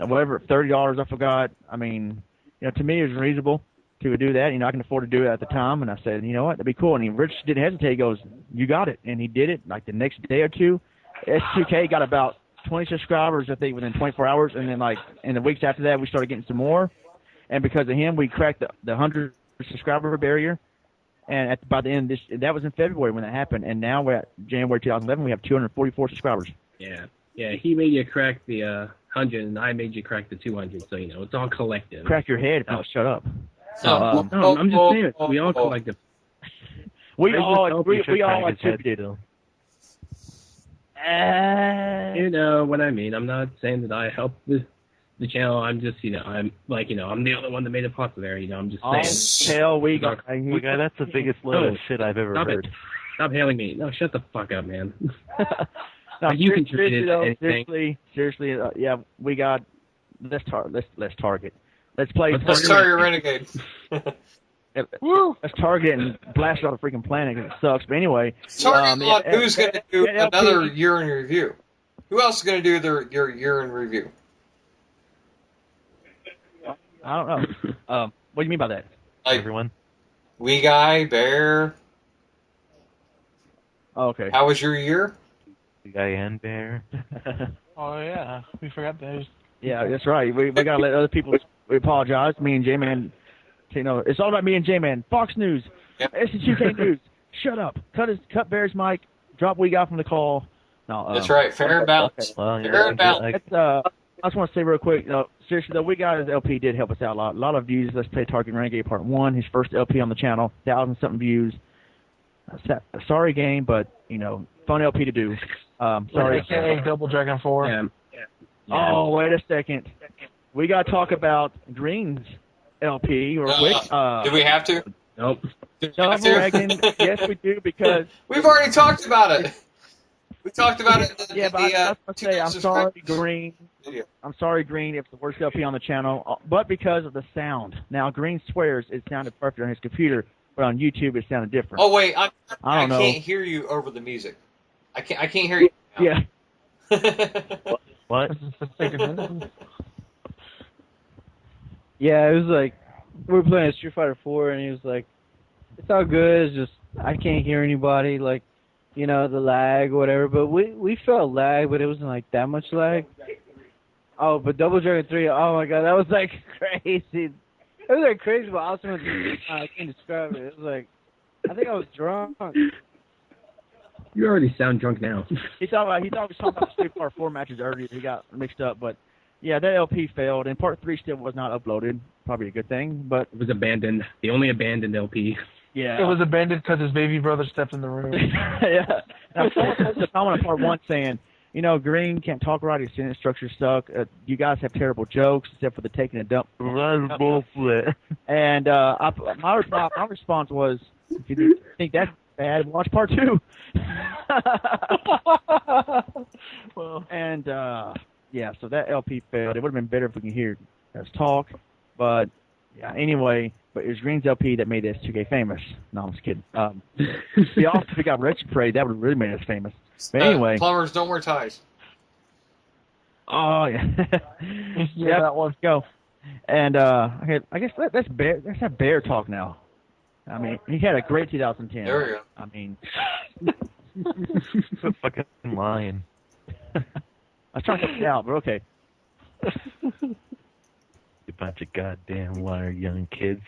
whatever, $30, I forgot. I mean, to me, it was reasonable to do that. I can afford to do it at the time, and I said, you know what, that'd be cool. And Rich didn't hesitate. He goes, "You got it," and he did it. Like the next day or two, S2K got about 20 subscribers, I think, within 24 hours, and then in the weeks after that, we started getting some more. And because of him, we cracked the 100 subscriber barrier. And by the end, that was in February when that happened. And now we're at January 2011. We have 244 subscribers. Yeah. He made you crack the 100, and I made you crack the 200. So it's all collective. Crack your head. Oh, shut up. No, I'm just saying it. We all collective. We all attributed. You know what I mean. I'm not saying that I helped the channel. I'm just, I'm I'm the only one that made it popular. I'm just saying. Hell, we got that's the biggest load of shit I've ever heard. Stop hailing me. No, shut the fuck up, man. No, you contributed to anything. Seriously, yeah, we got. Let's target. Let's play. Let's target Renegade. Let's target and blast out the freaking planet because it sucks. But anyway, target who's going to do another year in review? Who else is going to do your year in review? I don't know. What do you mean by that? Like, everyone. Wee Guy, Baer. Oh, okay. How was your year? Wee Guy and Baer. Oh yeah, we forgot those. Yeah, that's right. We gotta let other people. We apologize. Me and Jman. It's all about me and Jman. Fox News, Yep. ST2K News. Shut up. Cut Bear's mic. Drop what we got from the call. No, That's right. Fair and balanced. Okay. Well, Fair and balanced. I just want to say real quick, seriously though, we got his LP did help us out a lot. A lot of views. Let's Play Target Renegade Part 1, his first LP on the channel, 1,000-something views. Sorry game, but, fun LP to do. Sorry. AKA Double Dragon 4. Yeah. Oh, wait a second. We got to talk about Green's LP real quick. Did we have to? Nope. Did we Double have to? Dragon, yes we do, because... We've already talked about it. We talked about it in Yeah, but I was going to say, I'm sorry, Green. video. I'm sorry, Green, if the worst LP on the channel, but because of the sound. Now, Green swears it sounded perfect on his computer, but on YouTube it sounded different. Oh wait, I don't know. can't hear you over the music. I can't hear you. Now. Yeah. What? Yeah, it was like we were playing Street Fighter 4, and he was like, "It's all good. It's just I can't hear anybody. Like, the lag or whatever." But we felt lag, but it wasn't like that much lag. Oh, but Double Dragon 3, oh my god, that was like crazy. It was like crazy, but awesome. I can't describe it. It was like, I think I was drunk. You already sound drunk now. He thought he was talking about Street Fighter 4 matches earlier. He got mixed up, but yeah, that LP failed, and Part 3 still was not uploaded. Probably a good thing, but It was abandoned. The only abandoned LP. yeah, It was abandoned because his baby brother stepped in the room. yeah. Now, someone posted a comment on Part 1 saying, Green can't talk right. His sentence structure suck. You guys have terrible jokes, except for the taking a dump. That's bullshit. And my response was, if you think that's bad, watch Part 2. And yeah, so that LP failed. It would have been better if we could hear us talk, but yeah. Anyway, but it was Green's LP that made S2K famous. No, I'm just kidding. If we got Wretched Parade, that would have really made us famous. But anyway, plumbers don't wear ties. oh yeah, Yeah, that one. go. And okay, I guess let's have Baer talk now. I mean, he had a great 2010. There we go. I mean, Quit fucking lying. I was trying to cut it out, but okay. You bunch of goddamn liar young kids.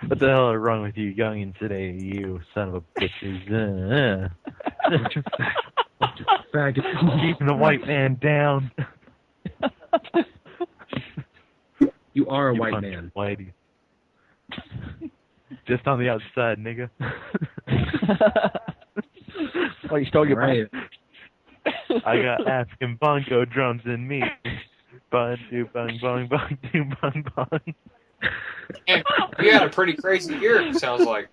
What the hell is wrong with you youngins today, you son of a bitches? Faggot. Keeping the white man down. You are a You white bunch man. of whitey. Just on the outside, nigga. Oh, you stole your Right. I got African bongo drums in me. Bun, do, bung, bung, bung, do, bung, bung. And you had a pretty crazy year, it sounds like.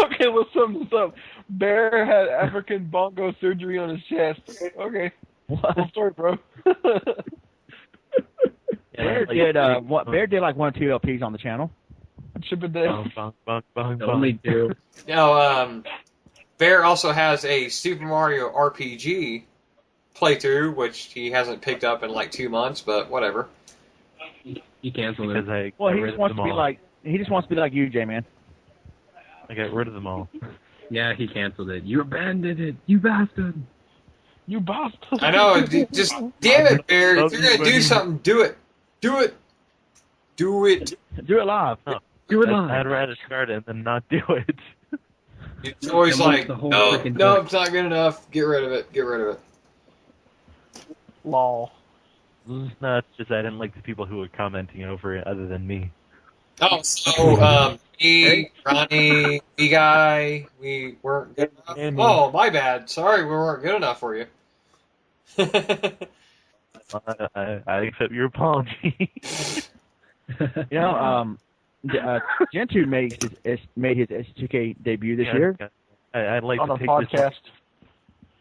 Okay, well, sum this up. Baer had African bongo surgery on his chest. Okay. Cool story, bro. Baer did like 1 or 2 LPs on the channel. Chip it down. Bung, bung, bung, bung, Only bung. two. Now, Baer also has a Super Mario RPG playthrough, which he hasn't picked up in like 2 months, but whatever. He canceled Because it. I Well, got he rid just of wants them to be all. like you, J-Man. I got rid of them all. Yeah, he canceled it. You abandoned it. You bastard. You bastard. I know, just damn it, Baer. If you're gonna do something, do it. Do it. Do it. Do it live. Do it I'd live. rather start it than not do it. It's always And what's like, the whole no, freaking no, point? it's not good enough. Get rid of it. Get rid of it. Lol. No, it's just I didn't like the people who were commenting over it other than me. Oh, so, me, Ronnie, B-Guy, we weren't good enough. And me. Oh, my bad. Sorry, we weren't good enough for you. I accept your apology. Jintu made his S2K debut this year. I'd like On to a take podcast.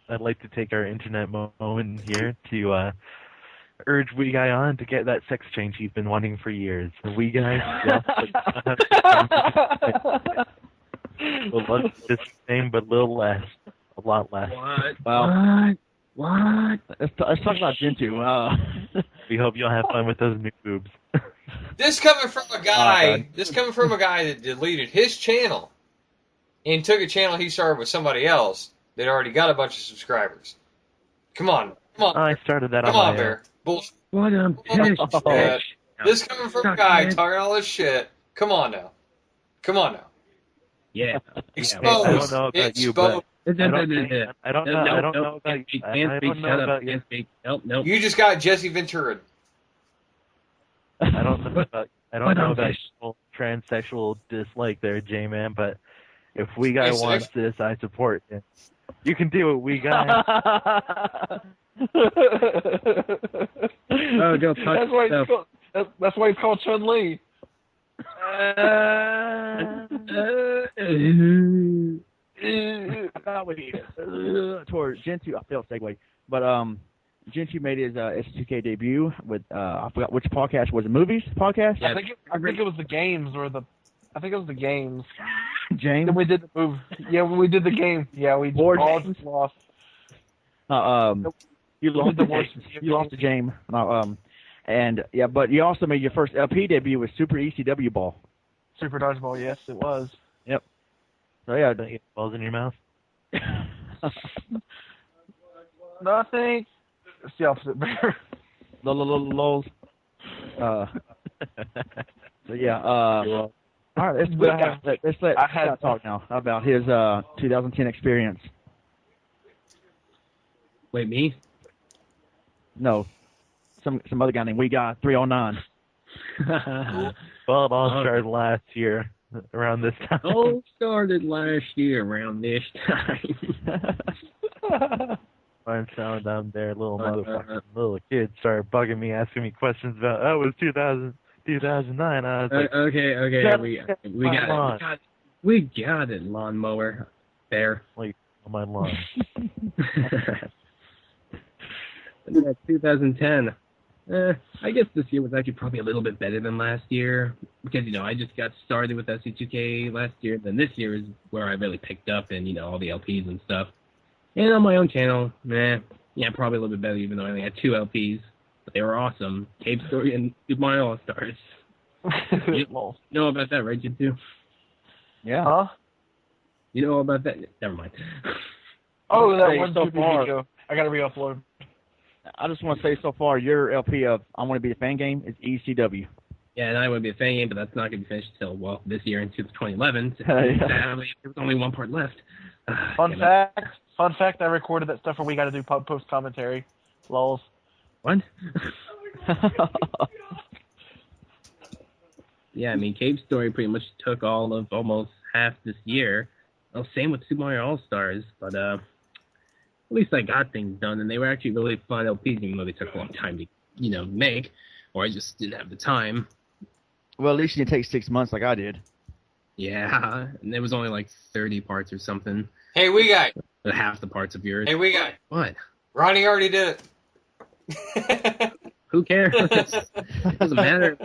I'd like to take our internet moment here to urge Wee Guy on to get that sex change he's been wanting for years. The Wee Guy, well, let's the same, but a little less, a lot less. What? Well, What? let's talk about Jintu. We hope you'll have fun with those new boobs. This coming from a guy. God. This coming from a guy that deleted his channel and took a channel he started with somebody else that already got a bunch of subscribers. Come on. I started that Come on on, my Bear. Bullshit. What a Bullshit. This coming from a Suck, guy man. talking all this shit. Come on now. Yeah. Exposed. I don't know about you, but I don't know about you. I don't know about you. Nope. You just got Jesse Ventura. I don't know about fish. your transsexual dislike there, J-Man, but if We Guy It's wants this, I support it. You can do it, We Guy. Oh, go touch That's why yourself. it's called. That's why it's called Chun Li. Towards Jintu, I failed segue, but Jintu made his ST2K debut with I forgot which podcast was it. Movies podcast. I think it was the games or the. I think it was the games. James. Then we did the move. Yeah, when we did the game. Yeah, we Board all games? just lost. You lost the to worst You lost to James. And yeah, but you also made your first LP debut with Super ECW Ball. Super Dodgeball, yes, it was. Yep. So yeah, Don't get balls in your mouth. No, I think it's the opposite. lulz. So yeah. All right, let's let Scott talk now about his 2010 experience. Wait, me? No, some other guy named We Guy 309. Well, it all started last year around this time. All started last year around this time. I'm telling them their little motherfucking little kids started bugging me, asking me questions about, it was 2009. I was like, Okay, we got it, lawnmower. Bear. like, on my lawn. Yeah, 2010. I guess this year was actually probably a little bit better than last year because, I just got started with ST2K last year. Then this year is where I really picked up and, all the LPs and stuff. And on my own channel, probably a little bit better even though I only had 2 LPs. But they were awesome. Cave Story and Super Mario All-Stars. You know about that, right, Jintu? Yeah. Huh? You know all about that? Never mind. Oh, that Say one so stupid far. video. I gotta re-upload. I just want to say so far, your LP of I Want to Be a Fan Game is ECW. Yeah, and I would be a fan game, but that's not going to be finished until, this year into 2011. Yeah. Sadly, there was only one part left. Fun fact, I recorded that stuff where we gotta do post commentary. Lols. What? Yeah, Cave Story pretty much took all of almost half this year. Well, same with Super Mario All-Stars, but at least I got things done, and they were actually really fun LPs, even though they took a long time to, make, or I just didn't have the time. Well, at least you didn't take 6 months like I did. Yeah, and it was only like 30 parts or something. Hey, We Guy. Half the parts of yours. Hey, We Guy. What? Ronnie already did it. Who cares? It doesn't matter.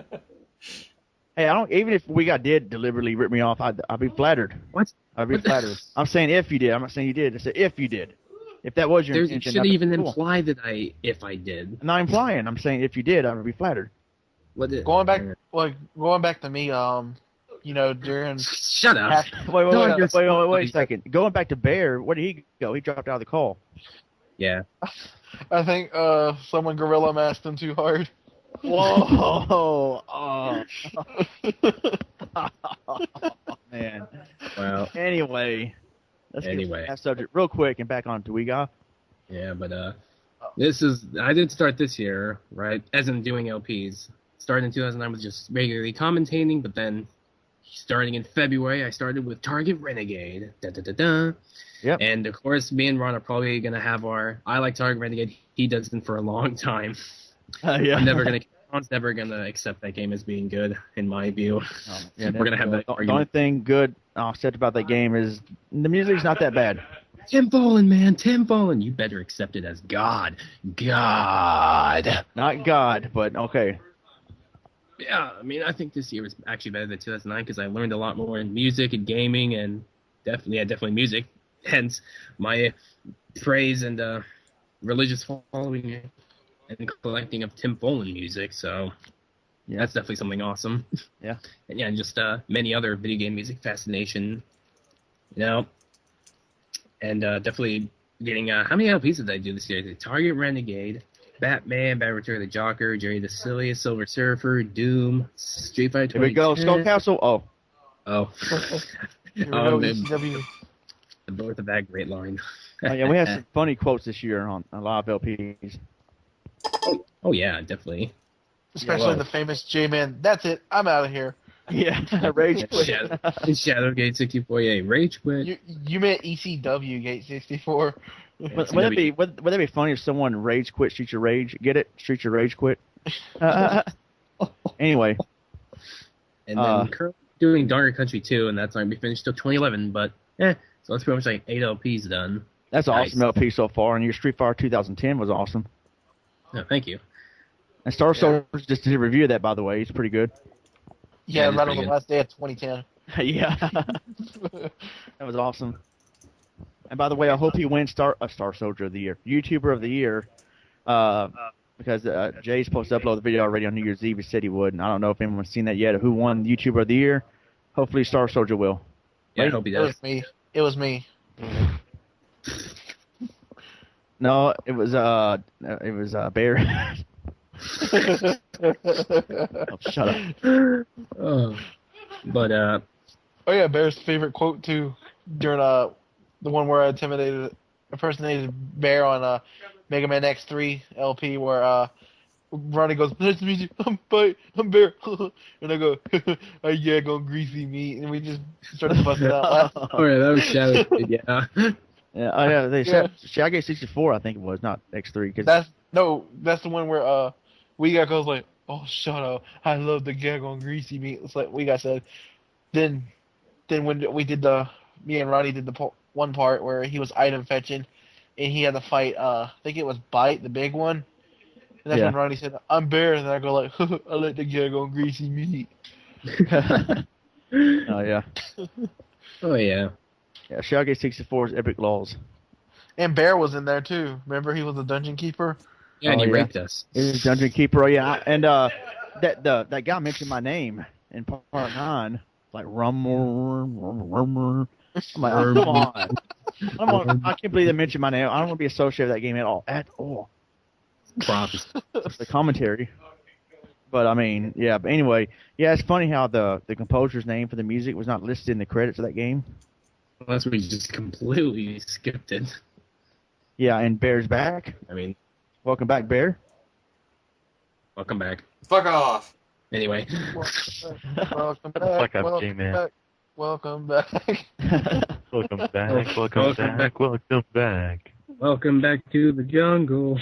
Hey, even if We Guy did deliberately rip me off, I'd be flattered. What? I'd be flattered. I'm saying if you did. I'm not saying you did. I said if you did. If that was your It intention. should even cool. imply that if I did. I'm not implying. I'm saying if you did, I would be flattered. Going back to me, during. Shut up. Wait No, a second. Going back to Baer, where did he go? He dropped out of the call. Yeah. I think someone gorilla masked him too hard. Whoa! Oh. Man. Well. Anyway, let's get that subject real quick and back on to We Guy. Yeah, but I didn't start this year, right? As in doing LPs. Started in 2009 with just regularly commentating, but then starting in February, I started with Target Renegade. Yep. And of course, me and Ron are probably gonna have I like Target Renegade. He doesn't for a long time. Yeah. Ron's never gonna accept that game as being good, in my view. Yeah, we're gonna have that the argument. only thing good said about that game is the music's not that bad. Tim Follin, man, Tim Follin. You better accept it as God. God. Not God, but okay. Yeah, I think this year was actually better than 2009 because I learned a lot more in music and gaming and definitely music. Hence my praise and religious following and collecting of Tim Follin music. So yeah, that's definitely something awesome. Yeah. And just many other video game music fascination, and definitely getting how many LPs did I do this year? The Target Renegade, Batman, Batman Return of the Joker, Jerry the Silliest, Silver Surfer, Doom, Street Fighter 2010. Here we go, Skull Castle. Oh. Here we go, ECW. The Birth of that great line. Oh, yeah, we had some funny quotes this year on a lot of LPs. Oh yeah, definitely. Especially the famous Jman. That's it. I'm out of here. Yeah, Rage Quit. Shadowgate 64. Yeah, Rage Quit. You meant ECW Gate 64. Would that be funny if someone Rage Quit Street Your Rage? Get it? Street Your Rage Quit. Anyway. And then currently doing Darker Country 2, and that's not going to be finished till 2011, but so that's pretty much like 8 LPs done. That's an Nice. awesome LP so far, and your Street Fighter 2010 was awesome. No, thank you. And Star Soldier just did a review of that, by the way. It's pretty good. Yeah, that's right on pretty the good. last day of 2010. Yeah. That was awesome. And by the way, I hope he wins Star Soldier of the Year, YouTuber of the Year, because Jay's supposed to upload the video already on New Year's Eve. He said he would, and I don't know if anyone's seen that yet. Who won YouTuber of the Year? Hopefully, Star Soldier will. Yeah, I hope he It does. was me. It was me. No, it was Baer. Oh, shut up. Oh. But Oh yeah, Bear's favorite quote too during the one where I impersonated Bear on Mega Man X3 LP where Ronnie goes, "Nice to meet you. I'm Bear," and I go, "I yag on greasy meat," and we just started busting out laughing. oh yeah, that was Shadowgate. Yeah. Yeah, they said Shadowgate 64, I think it was, not X3. Cause That's the one where we got goes like, "Oh shut up, I love the gag on greasy meat." It's like we got said. Then when we did me and Ronnie did the one part where he was item fetching, and he had to fight I think it was Bite, the big one. And that's when Ronnie said, "I'm Bear," and I go like, "I like the gag on greasy meat." Oh yeah. Oh yeah. Yeah, Shadowgate 64 is epic laws. And Bear was in there too. Remember, he was the dungeon keeper. Yeah, and Oh, he yeah. raped us. It was Dungeon Keeper, yeah. And that guy mentioned my name in part 9, like Ronmower. I'm like, oh, come on. I can't believe they mentioned my name. I don't want to be associated with that game at all. At all. Props. The commentary. But I mean, yeah. But anyway, yeah, it's funny how the composer's name for the music was not listed in the credits of that game. Unless we just completely skipped it. Yeah, and Bear's back. I mean, Welcome back, Bear. welcome back. Fuck off. Anyway. Welcome back. Fuck up, welcome J-Man. back. Welcome back. Welcome back, welcome back, welcome back. Welcome back to the jungle.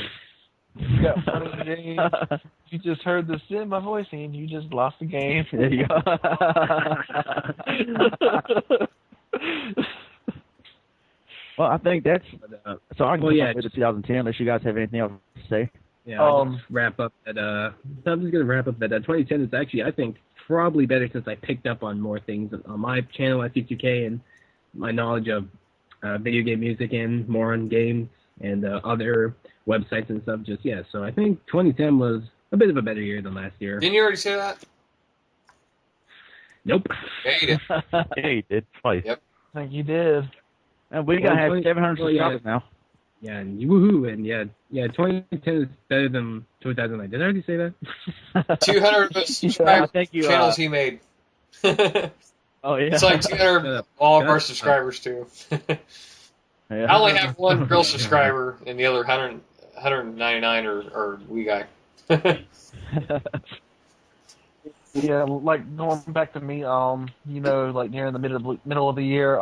You got funny, James. You just heard the in my voice and you just lost the game. There you go. Well, I think that's so. I can Well, go yeah, to 2010 unless you guys have anything else to say. Yeah, I'll just wrap up that. I'm just gonna wrap up that 2010 is actually, I think, probably better since I picked up on more things on my channel, ST2K, and my knowledge of video game music and more on games and other websites and stuff. Just so I think 2010 was a bit of a better year than last year. Didn't you already say that? Nope. Yeah, you did. Yeah, you did twice. Yep. I think you did. And we gotta have 700 subscribers now. Yeah, and woohoo, and yeah, 2010 is better than 2009. Did I already say that? 200 subscribers thank you, channels he made. Oh yeah. It's like 200 all of our Shut up. subscribers too. Yeah. I only have one real subscriber, and the other 199 are we guy. Yeah, like going back to me, like near the middle of the year,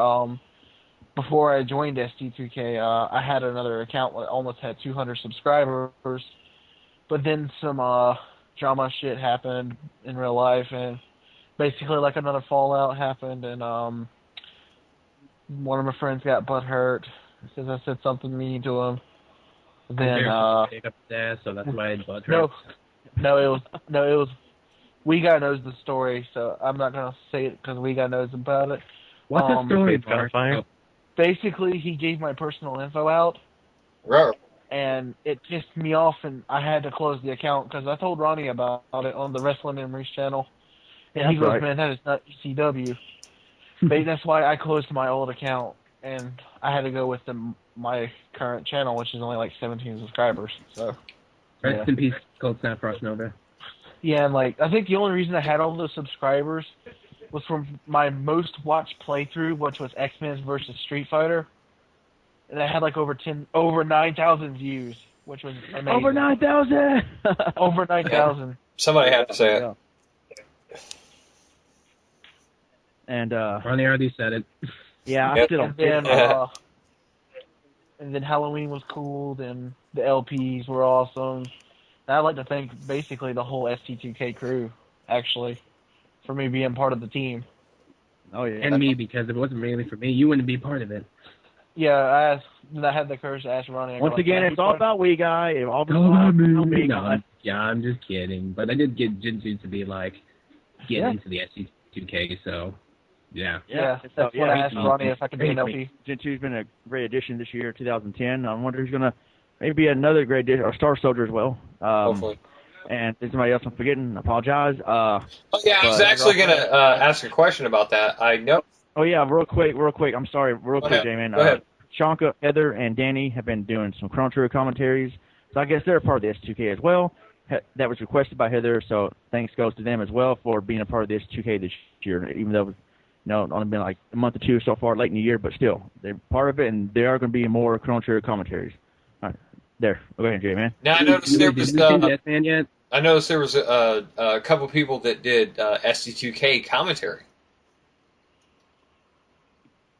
before I joined ST2K, I had another account that almost had 200 subscribers, but then some drama shit happened in real life, and basically like another fallout happened, and one of my friends got butthurt because I said something mean to him. Then Pick up his ass, so that's why I butt hurt. no, it was. We guy knows the story, so I'm not gonna say it because we guy knows about it. What's the story, It's got Bart? fire. Basically, he gave my personal info out, Rawr. and it pissed me off, and I had to close the account because I told Ronnie about it on the Wrestling Memories channel, and he That's goes, right. "Man, that is not ECW." But that's why I closed my old account, and I had to go with my current channel, which is only like 17 subscribers. So, Rest in peace, Cold Snap Frost Nova. yeah, and like I think the only reason I had all those subscribers was from my most watched playthrough, which was X-Men versus Street Fighter, and I had like over 9,000 views, which was amazing. Over 9,000. Over 9,000. Somebody had to say it. Yeah. And Ronnie already said it. yeah, I Yep. still And don't. then, and then Halloween was cool. Then the LPs were awesome. And I'd like to thank basically the whole ST2K crew, actually, for me being part of the team. Oh yeah. And me, because if it wasn't really for me, you wouldn't be part of it. Yeah, I had the courage to ask Ronnie. I go Once like, again, "Can I it's be all part about we guy. It all Oh, about me. we guy. Yeah, I'm just kidding. But I did get Jintu to be like, get Yeah. into the SC2K, so yeah. Yeah, so, that's what I asked he- Ronnie if I could be an he- LP. Jintu's been a great addition this year, 2010. I wonder who's gonna maybe be another great addition, or Star Soldier as well. Hopefully. And if somebody else I'm forgetting, I apologize. Oh yeah, I was But- actually gonna ask a question about that. I know. Oh yeah, real quick. I'm sorry, real Go quick, ahead. J-Man. Go ahead. Shanka, Heather, and Danny have been doing some Chrono Trigger commentaries, so I guess they're a part of the S2K as well. That was requested by Heather, so thanks goes to them as well for being a part of the S2K this year, even though it's only been like a month or two so far late in the year, but still, they're part of it, and there are going to be more Chrono Trigger commentaries. All right, there. Go ahead, J-Man. Now I noticed there was Did you see Deathman yet? I noticed there was a couple people that did ST2K commentary.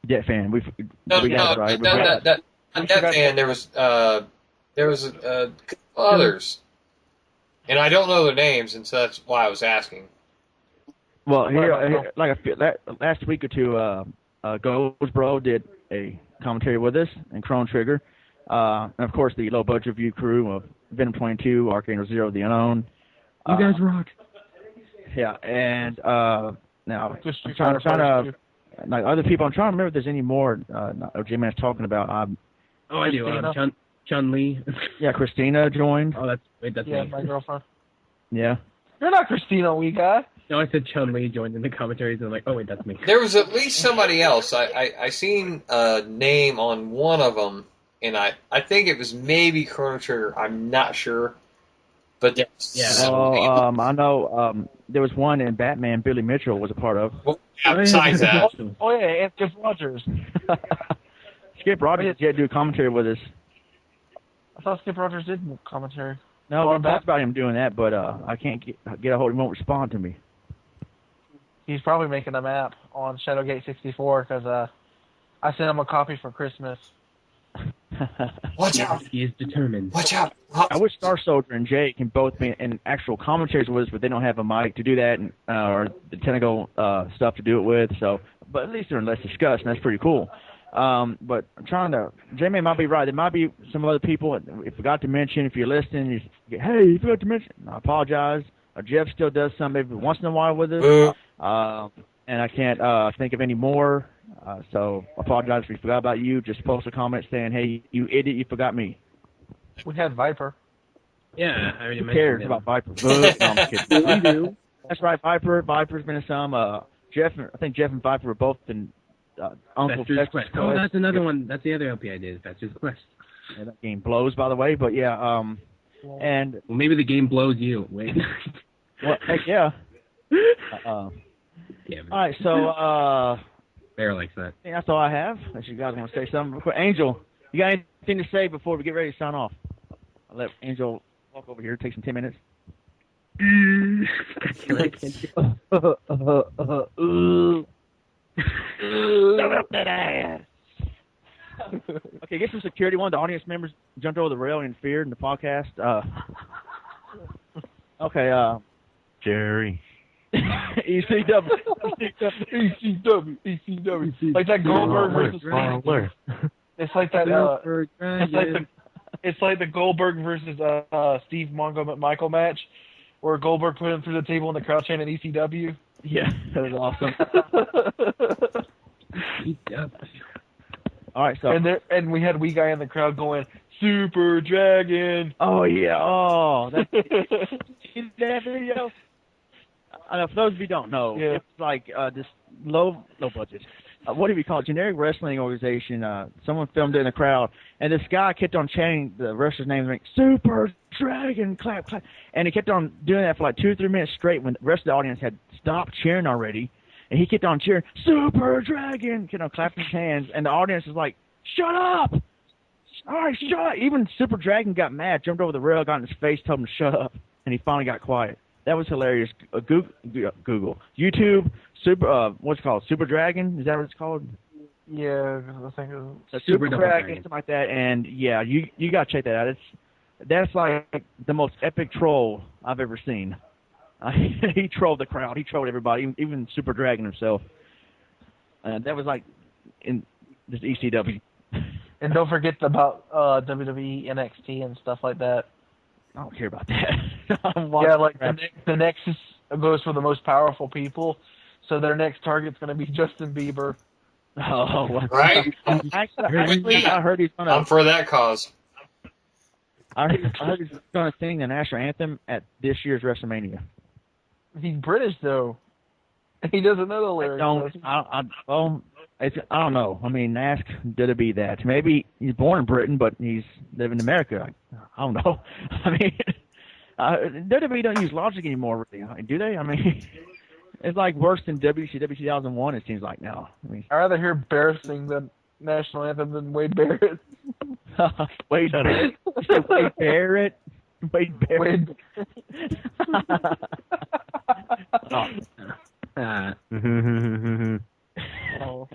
Debt fan. We No, got it right. We no, forgot. that fan. There was a couple others, and I don't know their names, and so that's why I was asking. Well, here, like last week or two, Goes Bro did a commentary with us and Chrono Trigger, and of course the low budget review crew of Venom 22, Arcane Zero, The Unknown. You guys rock. Yeah, and now Just I'm trying to like other people. I'm trying to remember if there's any more. J-Man's talking about. Oh, I do. Christina? Chun-Li. Yeah, Christina joined. Oh, that's Yeah, me. my girlfriend. Yeah. You're not Christina, we guy. No, I said Chun-Li joined in the commentaries, and I'm like, oh, wait, that's me. There was at least somebody else. I seen a name on one of them, and I think it was maybe Chrono Trigger. I'm not sure, but Yeah. Oh, I know. There was one in Batman. Billy Mitchell was a part of. Well, yeah, besides that, Oh yeah, and Skip Rogers. Skip Rogers did do a commentary with us. I thought Skip Rogers did commentary. No, Oh, we talked about him doing that, but I can't get a hold of him. He won't respond to me. He's probably making a map on Shadowgate 64 because I sent him a copy for Christmas. watch out! He is determined. Watch out! I wish Star Soldier and Jay can both be in actual commentaries with us, but they don't have a mic to do that, and, or the technical stuff to do it with. So, but at least they're less discussed, and that's pretty cool. But I'm trying to. J-Man might be right. There might be some other people. If forgot to mention, if you're listening, hey, you forgot to mention. I apologize. Jeff still does some every once in a while with us, Boo. and I can't think of any more. So I apologize if we forgot about you. Just post a comment saying, "Hey, you idiot, you forgot me." We had Viper. Yeah, I already Who mentioned cares him. about Viper? No, I'm kidding. We do. That's right, Viper. Viper's been in some. Jeff, I think Jeff and Viper were both in Uncle Fester's Fester's Quest. Oh, that's another one. That's the other LP I did. Fester's Quest. Yeah, that game blows, by the way. But yeah, and Well, maybe the game blows you. Wait. well, heck yeah. Damn it. All right, so Baer likes that. I think that's all I have. Unless you guys want to say something. Angel, you got anything to say before we get ready to sign off? I'll let Angel walk over here. Take some 10 minutes. Okay, get some security. One of the audience members jumped over the rail in fear in the podcast. Okay, Jerry. ECW. ECW. Like that Goldberg versus Baller. It's like that. It's like the Goldberg versus Steve Mongo McMichael match, where Goldberg put him through the table in the crowd chant at ECW. Yeah, that was awesome. All right, so And we had Wee Guy in the crowd going Super Dragon. oh yeah, that video. For those of you who don't know, Yeah. it's like this low budget. what do we call it? Generic wrestling organization. Someone filmed it in the crowd, and this guy kept on chanting the wrestler's name, like Super Dragon, clap, clap, and he kept on doing that for like 2 or 3 minutes straight when the rest of the audience had stopped cheering already, and he kept on cheering Super Dragon, kept on clapping his hands, and the audience was like, "Shut up! All right, shut up!" Even Super Dragon got mad, jumped over the rail, got in his face, told him to shut up, and he finally got quiet. That was hilarious. Google, YouTube, what's it called? Super Dragon? Is that what it's called? Yeah, I think it's Super Dragon, something like that. And yeah, you gotta check that out. That's like the most epic troll I've ever seen. He trolled the crowd. He trolled everybody, even Super Dragon himself. That was like in this ECW. And don't forget about WWE, NXT, and stuff like that. I don't care about that. Yeah, like the Nexus goes for the most powerful people, so their next target's going to be Justin Bieber. Oh, Right? Actually, I heard he's gonna. I'm for that cause. I heard he's gonna sing the national anthem at this year's WrestleMania. He's British though. He doesn't know the lyrics. I don't know. I mean, ask WWE that. Maybe he's born in Britain, but he's living in America. I don't know. I mean, WWE don't use logic anymore, really, do they? I mean, it's like worse than WCW 2001. It seems like now. I mean, I'd rather hear Baer sing the national anthem than Wade Barrett. Wade Barrett. Wade Barrett. Wade Barrett. Oh.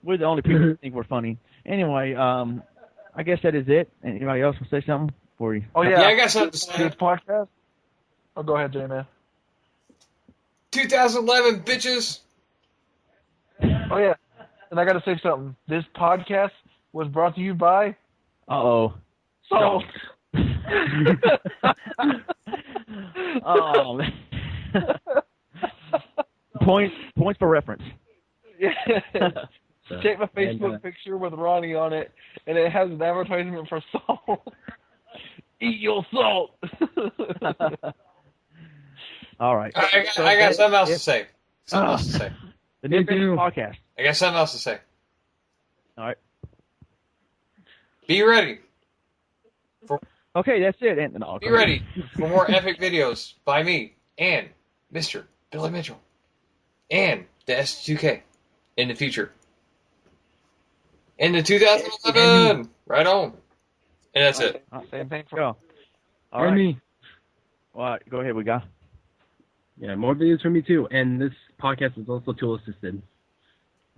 We're the only people who think we're funny. Anyway, I guess that is it. Anybody else want to say something for you? Oh, yeah. Yeah, I got something to say. This podcast? Oh, go ahead, J-Man. 2011, bitches. Oh, yeah. And I got to say something. This podcast was brought to you by... Uh-oh. Salt. Oh, man. Points for reference. Yeah. Check my Facebook picture with Ronnie on it, and it has an advertisement for salt. Eat your salt. All right. I got something else to say. Something else to say. The new podcast. I got something else to say. All right. Be ready. Okay, that's it. Be ready for more epic videos by me and Mr. Billy Mitchell and the ST2K in the future. In the 2011. Right on. And that's it. Same thing for Go. All right. me. All right, go ahead, we got. Yeah, more videos from me too. And this podcast is also tool assisted.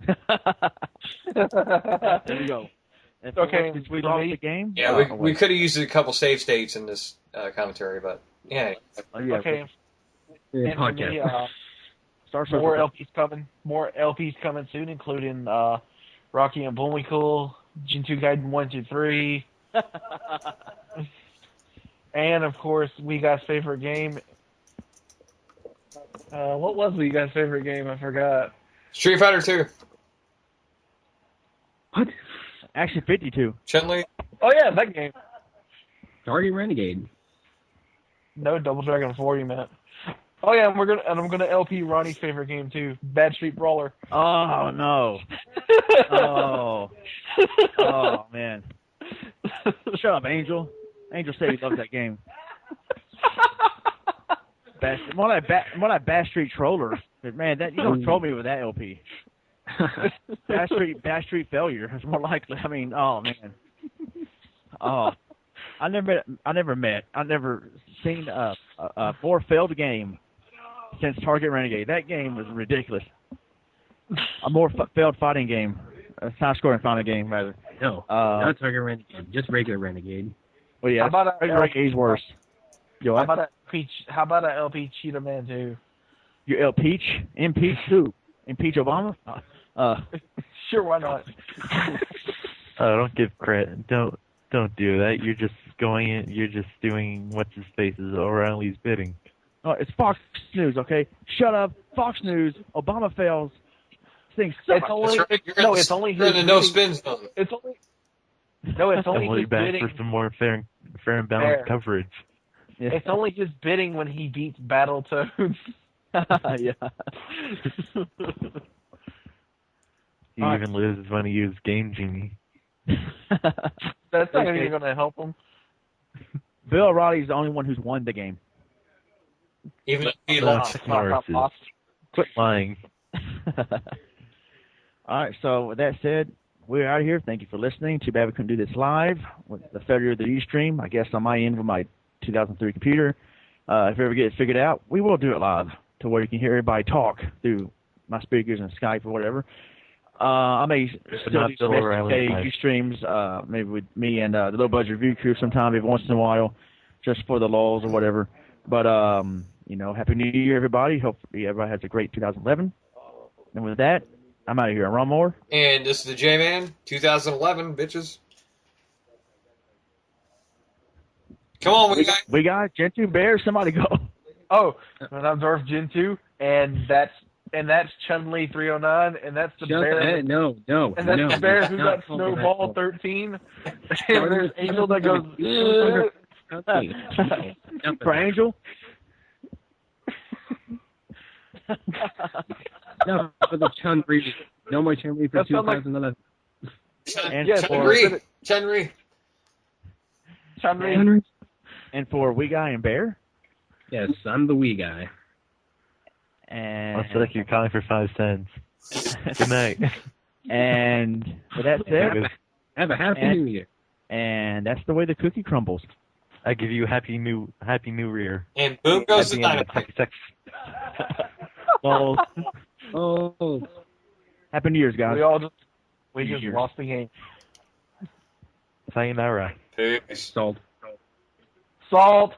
There you go. And Okay, since we lost the game. Yeah, we could have used a couple save states in this commentary, but yeah. Yeah. Okay. Yeah, And for me, Start more LPs coming. More LPs coming soon, including Rocky and Bullwinkle, Jintu Gaiden 1, 2, 3. And, of course, We Guy's favorite game. What was We Guy's favorite game? I forgot. Street Fighter 2. What? Action 52. Chun-Li. Oh, yeah, that game. Target Renegade. No, Double Dragon 4, you meant. Oh, yeah, and I'm gonna LP Ronnie's favorite game, too. Bad Street Brawler. Oh, no. Oh, man. Shut up, Angel. Angel said he loves that game. More like Bass Street Troller. Man, you don't troll me with that LP. Bass Street Failure. It's more likely. I mean, oh man. Oh, I never seen a more failed game since Target Renegade. That game was ridiculous. A more failed fighting game, a high-scoring fighting game rather. No, not Target Renegade, just regular Renegade. Well, yeah, How about Renegade's worse. Yo, How about a LP Cheetah Man 2? You impeach who? Impeach Obama? Sure, why not? Oh, don't give credit. Don't do that. You're just going in. You're just doing what's his face is O'Reilly's bidding. Oh, it's Fox News, okay? Shut up. Fox News. Obama fails. Things suck. It's only That's right. it's only You're in his the no bidding. spin zone. It's only Emily his back bidding. for some more fair and balanced coverage. Yeah. It's only his bidding when he beats Battletoads. Yeah. He even loses when he uses Game Genie. That's not even going to help him. Bill O'Reilly's the only one who's won the game. Even if he No, lost. Chuck Norris is. Quit lying. All right, so with that said, we're out of here. Thank you for listening. Too bad we couldn't do this live with the failure of the Ustream. I guess on my end with my 2003 computer. If we ever get it figured out, we will do it live to where you can hear everybody talk through my speakers and Skype or whatever. I may still do some ST2K Ustreams, maybe with me and the Low Budget Review Crew sometime, every once in a while, just for the lulz or whatever. But, Happy New Year, everybody. Hopefully everybody has a great 2011. And with that, I'm out of here. I'm Ronmower. And this is the Jman, 2011, bitches. Come on, we got Jintu, Baer, somebody go. Oh, and I'm Darth Jintu, and that's Chun-Li 309, and that's the Baer. No. And that's the Baer who got Snowball 13. And there's Angel that goes. For Angel. No, for the Chun-Li. No more Chun-Li for 2011. Chun-Li. And for Wee Guy and Baer? Yes, I'm the wee guy. And Looks like you're calling for 5 cents. Good night. And with that said, have a happy New Year. And that's the way the cookie crumbles. I give you happy new rear. And boom goes the dynamite. Oh. Happy New Year's, guys. We just lost the game. Sayonara. Peace. Salt.